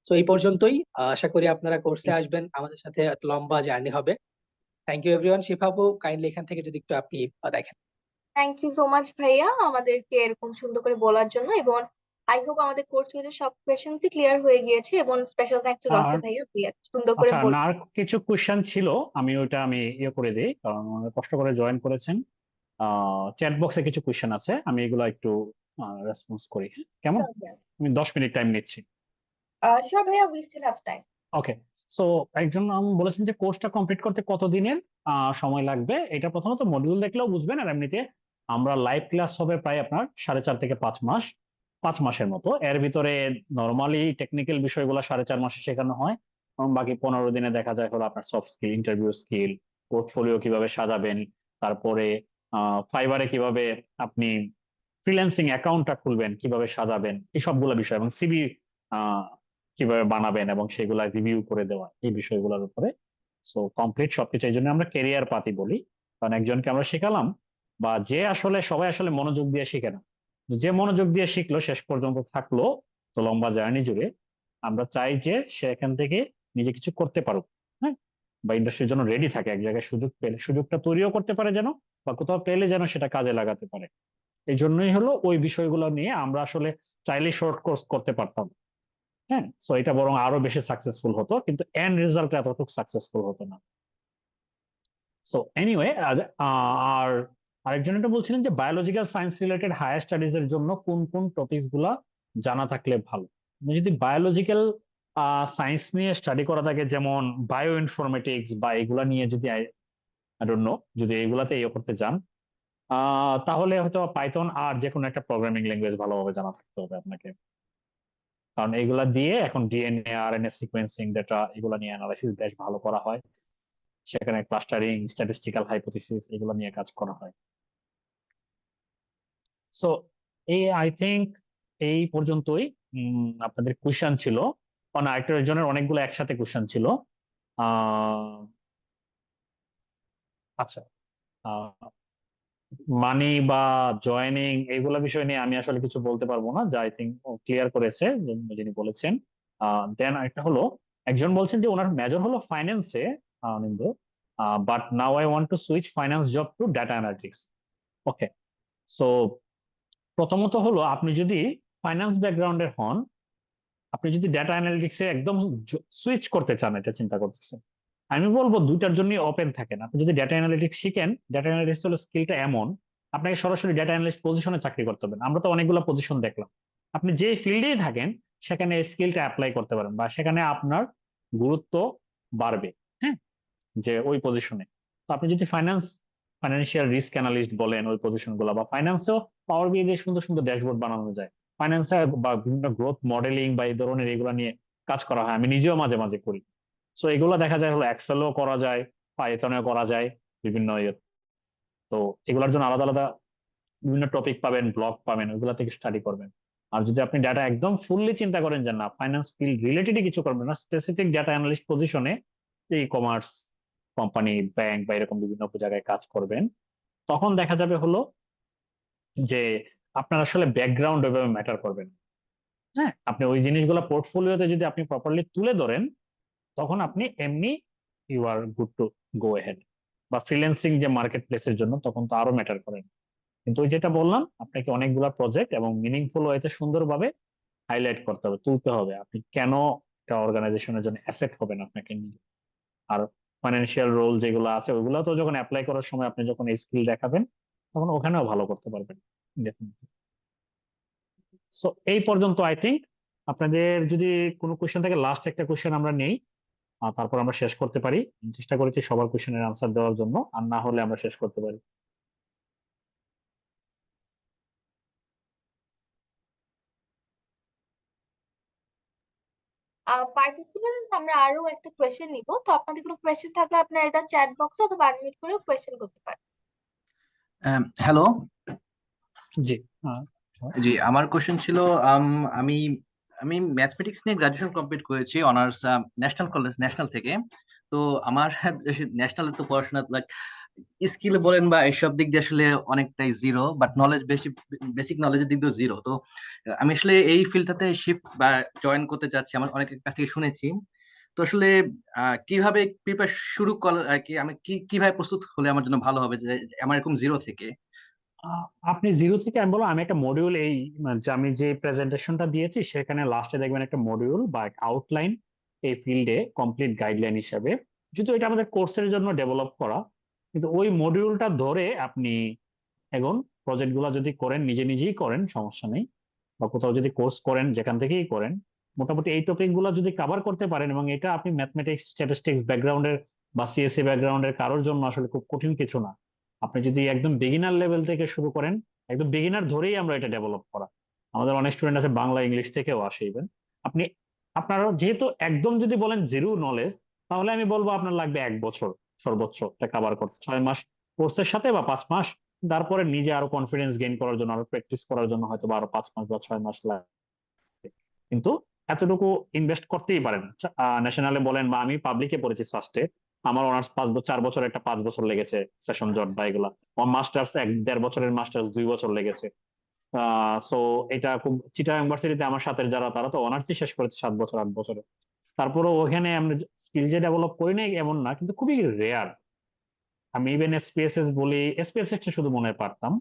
তো এই পর্যন্তই। আশা করি আপনারা কোর্সে আসবেন, আমাদের সাথে একটা লম্বা জার্নি হবে। Thank you everyone. শিফা আপু, কাইন্ডলি এখান থেকে যদি একটু আপনি দেখেন। থ্যাংক ইউ সো মাচ ভাইয়া আমাদেরকে এরকম সুন্দর করে বলার জন্য, এবং আই হোপ আমাদের কোর্স উইথের সব কোয়েশ্চেন্সই ক্লিয়ার হয়ে গিয়েছে, এবং স্পেশাল থ্যাংক টু রসি আর ভাইয়া, ভাইয়া সুন্দর করে আচ্ছা, বল। না আর কিছু কোশ্চেন ছিল, আমি ইয়ে করে দিই, কারণ অনেক কষ্ট করে জয়েন করেছেন। চ্যাট বক্সে কিছু কোশ্চেন আছে, আমি এগুলো একটু রেসপন্স করি, হ্যাঁ? কেমন? আমি 10 মিনিট টাইম নিচ্ছি। শিওর ভাইয়া, we still have time. Okay. So একজন বলেছেন যে কোর্সটা কমপ্লিট করতে কতদিনের সময় লাগবে। এটা প্রথমত মডিউল দেখলেও বুঝবেন, আর এমনিতে আমরা লাইভ ক্লাস হবে প্রায় আপনার 4.5 থেকে 5 মাস, 5 মাসের মতো। এর ভিতরে নর্মালি টেকনিক্যাল বিষয়গুলো 4.5 মাসে শেখানো হয়, এবং বাকি 15 দিনে দেখা যায় হলো আপনার soft skill, interview skill, portfolio কিভাবে সাজাবেন, তারপরে ফাইবারে কিভাবে আপনি ফ্রিল্যান্সিং অ্যাকাউন্টটা খুলবেন, কিভাবে সাজাবেন, এই সবগুলো বিষয়, এবং সিভি কিভাবে বানাবেন এবং সেগুলা রিভিউ করে দেওয়া, এই বিষয়গুলোর উপরে। সো কমপ্লিট সবকিছু, এই জন্য আমরা ক্যারিয়ার পাতি বলি, কারণ একজনকে আমরা শেখালাম, বা যে আসলে সবাই আসলে মনোযোগ দিয়ে শিখে না, যে মনোযোগ দিয়ে শিখলো শেষ পর্যন্ত থাকলো, তো লম্বা জার্নি জুড়ে আমরা চাই যে সে এখান থেকে নিজে কিছু করতে পারুক, হ্যাঁ, বা ইন্ডাস্ট্রির জন্য রেডি থাকে, এক জায়গায় সুযোগ পেলে সুযোগটা তৈরিও করতে পারে যেন, বা কোথাও পেলে যেন সেটা কাজে লাগাতে পারে। এই জন্যই হলো ওই বিষয়গুলো নিয়ে আমরা আসলে চাইলে শর্ট কোর্স করতে পারতাম, হ্যাঁ। সো এটা বরং আরো বেশি সাকসেসফুল হতো, কিন্তু এন্ড রেজাল্ট এতটুকু সাকসেসফুল হতো না। সো এনিওয়ে, আর আরেকজন এটা বলছিলেন যে biological science related higher studies এর জন্য কোন কোন টপিকস গুলা জানা থাকলে ভালো। আপনি যদি বায়োলজিক্যাল সায়েন্স নিয়ে স্টাডি করা থাকে, যেমন বায়ো ইনফরমেটিক্স বা এগুলা নিয়ে যদি আই ডোন্ট নো, যদি এগুলাতে ইয়ে করতে চান, তাহলে হয়তো পাইথন আর যে কোনো একটা প্রোগ্রামিং ল্যাঙ্গুয়েজ ভালোভাবে জানা থাকতে হবে আপনাকে, কারণ এগুলা দিয়ে এখন ডিএনএ আরএনএ সিকোয়েন্সিং ডেটা এগুলা নিয়ে অ্যানালাইসিস বেশ ভালো করা হয়, সেখানে ক্লাস্টারিং, স্ট্যাটিস্টিক্যাল হাইপোথিসিস এগুলো নিয়ে কাজ করা হয়। সো এই আই থিংক এই পর্যন্তই আপনাদের কোশ্চেন ছিল। না, আরেকটা জনের অনেকগুলো একসাথে কোশ্চেন ছিল। আচ্ছা, মানি বা জয়েনিং এইগুলা বিষয় নিয়ে আমি আসলে কিছু বলতে পারবো না, যা আই থিঙ্ক ক্লিয়ার করেছে যিনি বলেছেন। দেন আরেকটা হলো, একজন বলছেন যে ওনার মেজর হলো ফাইন্যান্সে, নিন্দু, but now I want to switch finance job to data analytics. Okay. So প্রথমত হলো, আপনি যদি ফাইন্যান্স ব্যাকগ্রাউন্ডের হন, আপনি যদি ডাটা অ্যানালিটিক্সে একদম সুইচ করতে চান, এটা চিন্তা করতেছেন, আমি বলবো দুইটার জন্য ওপেন থাকেন। আপনি যদি ডাটা অ্যানালিটিক্স শিখেন, ডাটা অ্যানালিটিক্স হলো স্কিলটা এমন, আপনাকে সরাসরি ডাটা অ্যানালিস্ট পজিশনে চাকরি করতে হবে না। আমরা তো অনেকগুলো পজিশন দেখলাম, আপনি যে ফিল্ডেই থাকেন সেখানে এই স্কিলটা অ্যাপ্লাই করতে পারেন, বা সেখানে আপনার গুরুত্ব বাড়বে, হ্যাঁ, যে ওই পজিশনে। তো আপনি যদি ফাইন্যান্সিয়াল রিস্ক অ্যানালিস্ট বলেন, ওই পজিশন গুলো, বা ফাইন্যান্সেও পাওয়ার বিআই দিয়ে সুন্দর সুন্দর ড্যাশবোর্ড বানানো যায়, ফাইন্যান্সে বা বিভিন্ন গ্রোথ মডেলিং বা এই ধরনের এগুলো নিয়ে কাজ করা হয়, আমি নিজেও মাঝে মাঝে করি। সো এগুলো দেখা যায় হলো এক্সেলও করা যায়, পাইথনেও করা যায়, বিভিন্ন ইয়ে। তো এগুলোর জন্য আলাদা আলাদা বিভিন্ন টপিক পাবেন, ব্লগ পাবেন, ওইগুলা থেকে স্টাডি করবেন। আর যদি আপনি ডাটা একদম ফুললি চিন্তা করেন যে না, ফাইন্যান্স ফিল্ড রিলেটেডই কিছু করবেন না, স্পেসিফিক ডাটা অ্যানালিস্ট পজিশনে ই কমার্স কোম্পানি, ব্যাংক বা এরকম বিভিন্ন জায়গায় কাজ করবেন, তখন দেখা যাবে হলো যে আপনার আসলে ব্যাকগ্রাউন্ড ওইভাবে ম্যাটার করবে না। হ্যাঁ, আপনি ওই জিনিসগুলো পোর্টফোলিওতে যদি আপনি প্রপারলি তুলে ধরেন, তখন আপনি এমনি you are good to go head. বা ফ্রিল্যান্সিং যে মার্কেট প্লেসের জন্য, তখন তো আরো ম্যাটার করেন। কিন্তু ওই যেটা বললাম, আপনাকে অনেকগুলা প্রজেক্ট এবং মিনিংফুল ওয়েতে সুন্দরভাবে হাইলাইট করতে হবে, তুলতে হবে, আপনি কেন একটা অর্গানাইজেশনের জন্য অ্যাসেট হবেন আপনাকে নিজে। আর ফাইন্যান্সিয়াল রোল যেগুলো আছে ওইগুলো তো যখন অ্যাপ্লাই করার সময় আপনি যখন এই স্কিল দেখাবেন, তখন ওখানেও ভালো করতে পারবেন ডেফিনেটলি। সো এই পর্যন্ত আই থিঙ্ক। আপনাদের যদি কোনো কোয়েশ্চেন থাকে, লাস্ট একটা কোয়েশ্চেন আমরা নেই, তারপর আমরা শেষ করতে পারি। আমি চেষ্টা করেছি সবার কোয়েশ্চেনের আনসার দেওয়ার জন্য, আর না হলে আমরা শেষ করতে পারি। পার্টিসিপেন্টস আমরা আরো একটা কোয়েশ্চেন নিব, তো আপনাদের কোনো কোয়েশ্চেন থাকলে আপনারা এটা চ্যাট বক্সে অথবা আনমিউট করেও কোয়েশ্চেন করতে পারেন। হ্যালো। জি। হ্যাঁ, জি, আমার কোশ্চেন ছিল আম, আমি আমি ম্যাথমেটিক্স নিয়ে গ্রাজুয়েশন কমপ্লিট করেছি অনার্স ন্যাশনাল কলেজ ন্যাশনাল থেকে। তো আমার ন্যাশনালে তো পড়াশোনা লাইক স্কিল বলেন বা এইসব দিক দিয়ে আসলে অনেকটাই জিরো, বাট নলেজ বেসিক নলেজের দিক দিয়ে জিরো। তো আমি আসলে এই ফিল্ডটাতে শিফট বা জয়েন করতে চাচ্ছি, আমার অনেকের কাছ থেকে শুনেছি। তো আসলে কিভাবে প্রিপারেশন শুরু করা আর কি, আমি কিভাবে প্রস্তুত হলে আমার জন্য ভালো হবে, যে আমার এরকম জিরো থেকে। আপনি জিরো থেকে, আমি বলবো আমি একটা মডিউল এই যে আমি যে প্রেজেন্টেশনটা দিয়েছি সেখানে লাস্টে দেখবেন একটা মডিউল বা আউটলাইন এই ফিল্ডে কমপ্লিট গাইডলাইন হিসাবে, যেহেতু এটা আমাদের কোর্সের জন্য ডেভেলপ করা, কিন্তু ওই মডিউলটা ধরে আপনি এখন প্রজেক্ট গুলা যদি করেন, নিজে নিজেই করেন সমস্যা নেই, বা কোথাও যদি কোর্স করেন যেখান থেকেই করেন, মোটামুটি এই টপিক গুলা যদি কভার করতে পারেন, এবং এটা আপনি ম্যাথমেটিক্স স্ট্যাটিস্টিক্স ব্যাকগ্রাউন্ডের বা সিএসসি ব্যাকগ্রাউন্ডের কারোর জন্য আসলে খুব কঠিন কিছু না। আপনি যদি একদম বিগিনার লেভেল থেকে শুরু করেন, একদম বিগিনার ধরেই আমরা এটা ডেভেলপ করা, আমাদের অনেক স্টুডেন্ট আছে বাংলা ইংলিশ থেকেও আসে ইভেন। আপনি আপনারা যেহেতু একদম যদি বলেন জিরো নলেজ, তাহলে আমি বলবো আপনার লাগবে 1 বছর সর্বোচ্চ এটা কভার করতে, 6 মাস কোর্সের সাথে বা 5 মাস। তারপরে নিজে আরো কনফিডেন্স গেইন করার জন্য, আরো প্র্যাকটিস করার জন্য হয়তো বা আরো 5 মাস বা 6 মাস লাগবে, কিন্তু এতটুকু ইনভেস্ট করতেই পারেন। ন্যাশনালে বলেন বা আমি পাবলিকে পড়েছি ফার্স্টে, আমার অনার্স 4 বছর, একটা 5 বছর লেগেছে সেশন জট বা এগুলা। আমার মাস্টার্স 1-1.5 বছরের মাস্টার্স 2 বছর লেগেছে। সো এটা খুব, চিটাগাং ইউনিভার্সিটিতে আমার সাথে যারা, তারা তো অনার্সই শেষ করেছে 7 বছর 8 বছরে। তারপরে ওখানে আমরা স্কিল যে ডেভেলপ করি নাই এমন না, কিন্তু খুবই রেয়ার। আমি ইভেন এসপিএসএস বলি, এসপিএসএস শুধু মনে হয় পারতাম,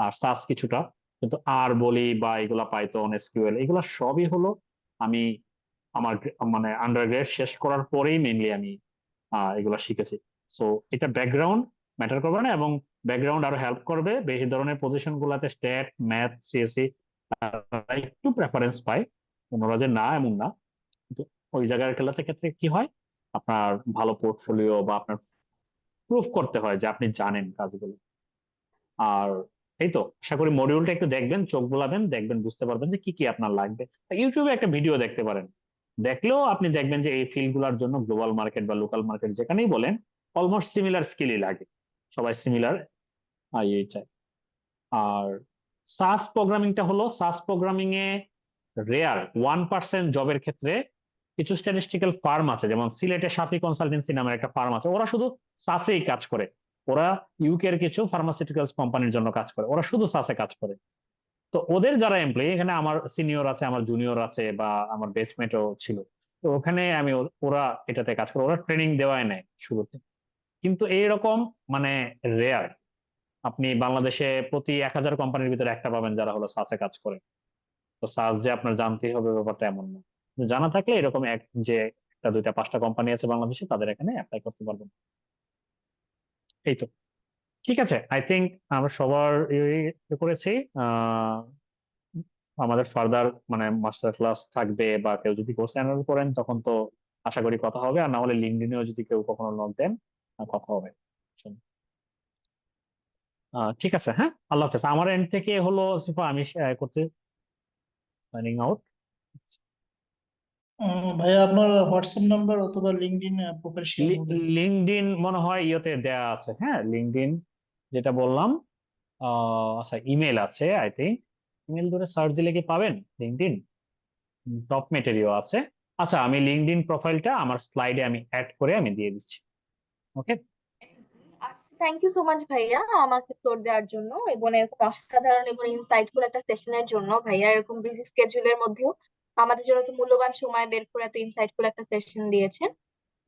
আর সাস কিছুটা, কিন্তু আর বলি বা এগুলা পাইথন এসকিউএল এগুলা সবই হলো আমি আমার মানে আন্ডারগ্রেড শেষ করার পরেই মেইনলি আমি এগুলা শিখেছি। সো এটা ব্যাকগ্রাউন্ড ম্যাটার করবে না, এবং ব্যাকগ্রাউন্ড আরো হেল্প করবে বেশি ধরনের পজিশন গুলাতে, স্ট্যাট ম্যাথ সিএসসি একটু প্রেফারেন্স পায়, অন্যরা যে না এমন না, কিন্তু ওই জায়গার খেলাতে ক্ষেত্রে কি হয়, আপনার ভালো পোর্টফোলিও বা আপনার প্রুফ করতে হয় যে আপনি জানেন কাজগুলো। আর এই তো, আশা করি মডিউলটা একটু দেখবেন, চোখ বুলাবেন, দেখবেন, বুঝতে পারবেন যে কি কি আপনার লাগবে। ইউটিউবে একটা ভিডিও দেখতে পারেন, দেখলেও আপনি দেখবেন যে এই ফিল্ড গুলার জন্য গ্লোবাল মার্কেট বা লোকাল মার্কেট যেখানেই বলেন, অলমোস্ট সিমিলার স্কিলই লাগে, সবাই সিমিলার ইয়ে চায়। আর সাস প্রোগ্রামিংটা হলো, সাস প্রোগ্রামিং এ রেয়ার 1% জবের ক্ষেত্রে কিছু স্ট্যাটিস্টিক্যাল ফার্ম আছে, যেমন সিলেটে সাফি কনসালটেন্সি নামের একটা ফার্ম আছে, ওরা শুধু সাসেই কাজ করে। ওরা ইউকে এর কিছু ফার্মাসিউটিক্যালস কোম্পানির জন্য কাজ করে, ওরা শুধু সাসে কাজ করে। তো ওদের যারা এমপ্লয়ি, এখানে আমার সিনিয়র আছে, আমার জুনিয়র আছে, বা আমার বেস্টমেটও ছিল, তো ওখানে আমি ওরা এটাতে কাজ করে, ওরা ট্রেনিং দেওয়াই নেয় শুরুতে। কিন্তু এইরকম মানে রেয়ার, আপনি বাংলাদেশে প্রতি 1000 কোম্পানির ভিতরে একটা পাবেন যারা হলো সাসে কাজ করে। তো সার্চ যে আপনার জানতেই হবে ব্যাপারটা এমন না, জানা থাকলে এরকম যে 1, 2, 5টা কোম্পানি আছে বাংলাদেশে, তাদের এখানে অ্যাপ্লাই করতে পারবেন। এই তো, ঠিক আছে, আই থিঙ্ক আমরা সবার করেছি। আহ আমাদের ফার্দার মানে মাস্টার ক্লাস থাকবে, বা কেউ যদি কোর্স এনরোল করেন তখন তো আশা করি কথা হবে, আর না হলে লিঙ্কডইনেও যদি কেউ কখনো নক দেন কথা হবে। ঠিক আছে, হ্যাঁ, আল্লাহ হাফেজ। আমার এন্ড থেকে হলো সিফা, আমি করতে সাইনিং আউট। ভাইয়া আপনার হোয়াটসঅ্যাপ নাম্বার অথবা লিঙ্কডইন প্রোফাইল শেয়ার করবেন। লিঙ্কডইন মনে হয় ইয়েতে দেয়া আছে, হ্যাঁ, লিঙ্কডইন যেটা বললাম, আচ্ছা ইমেল আছে আই থিঙ্ক, ইমেল ধরে সার্চ দিলে কি পাবেন লিঙ্কডইন, টপ মেটেরিও আছে। আচ্ছা, আমি লিঙ্কডইন প্রোফাইলটা আমার স্লাইডে আমি অ্যাড করে আমি দিয়ে দিচ্ছি। ওকে। থ্যাংক ইউ সো মাচ ভাইয়া আমাকে ফ্লোর দেওয়ার জন্য, এবং এরকম অসাধারণ এবং ইনসাইটফুল একটা সেশনের জন্য। ভাইয়া এরকম বিজি স্কেজুলের মধ্যেও আমাদের জন্য তো মূল্যবান সময় বের করে এত ইনসাইটফুল একটা সেশন দিয়েছেন,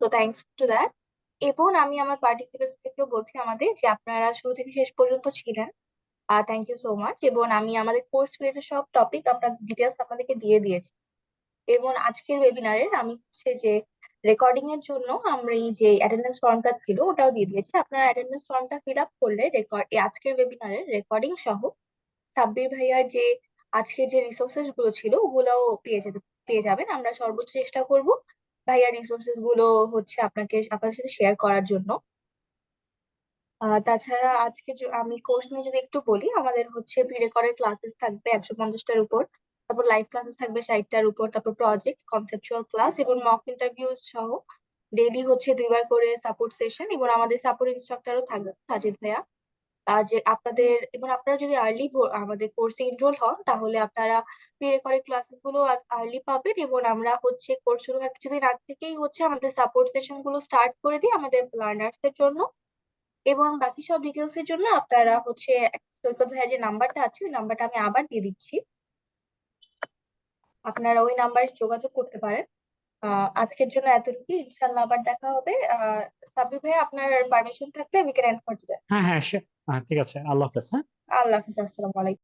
তো থ্যাংকস টু দ্যাট। এবং আমি আমার পার্টিসিপেন্ট থেকেও বলছি আমাদের যে আপনারা শুরু থেকে শেষ পর্যন্ত ছিলেন, থ্যাংক ইউ সো মাচ। এবং আমি আমাদের কোর্স রিলেটেড সব টপিক আপনার ডিটেলস আপনাদেরকে দিয়ে দিয়েছি। এবং আজকের ওয়েবিনারের আমি হচ্ছে যে রেকর্ডিং এর জন্য আমরা এই যে অ্যাটেন্ডেন্স ফর্মটা ছিল ওটাও দিয়ে দিয়েছি। আপনারা অ্যাটেন্ডেন্স ফর্মটা ফিল আপ করলে আজকের ওয়েবিনারের রেকর্ডিং সহ সাব্বির ভাইয়ার যে আজকের যে রিসোর্সেস গুলো ছিল ওগুলোও পেয়ে যাবেন। আমরা সর্বোচ্চ চেষ্টা করব ভাইয়ার রিসোর্সেস গুলো হচ্ছে আপনাদের সাথে শেয়ার করার জন্য। তাছাড়া আজকে আমি কোর্স নিয়ে যদি একটু বলি, আমাদের হচ্ছে প্রি রেকর্ডেড ক্লাসেস থাকবে 150টার উপর। তারপর লাইভ ক্লাসেস থাকবে 60টার উপর, তারপর প্রজেক্ট, কনসেপচুয়াল ক্লাস এবং মক ইন্টারভিউ সহ ডেইলি হচ্ছে 2বার করে সাপোর্ট সেশন, এবং আমাদের সাপোর্ট ইনস্ট্রাক্টরও থাকবে সাজিদ ভাইয়া। যে আপনাদের এবং আপনারা যদি আর্লি আমাদের কোর্সে এনরোল হন তাহলে আপনারা প্রি রেকর্ডেড ক্লাসেস গুলো আর্লি পাবেন, এবং আমরা হচ্ছে কোর্স শুরু হওয়ার কিছুদিন আগ থেকেই হচ্ছে আমাদের সাপোর্ট সেশন গুলো স্টার্ট করে দিই আমাদের লার্নার্স এর জন্য। এবং বাকি সব ডিটেলস এর জন্য আপনারা হচ্ছে সৈকত ভাইয়ের যে নাম্বারটা আছে ওই নাম্বারটা আমি আবার দিয়ে দিচ্ছি, আপনারা ওই নাম্বারে যোগাযোগ করতে পারেন। আজকের জন্য এতটুকু, ইনশাল্লাহ আবার দেখা হবে। সাব্বির ভাই, আপনার পারমিশন থাকলে we can end for today. হ্যাঁ হ্যাঁ ঠিক আছে, আল্লাহ হাফেজ। হ্যাঁ। আল্লাহ হাফিজ, আসসালামু আলাইকুম।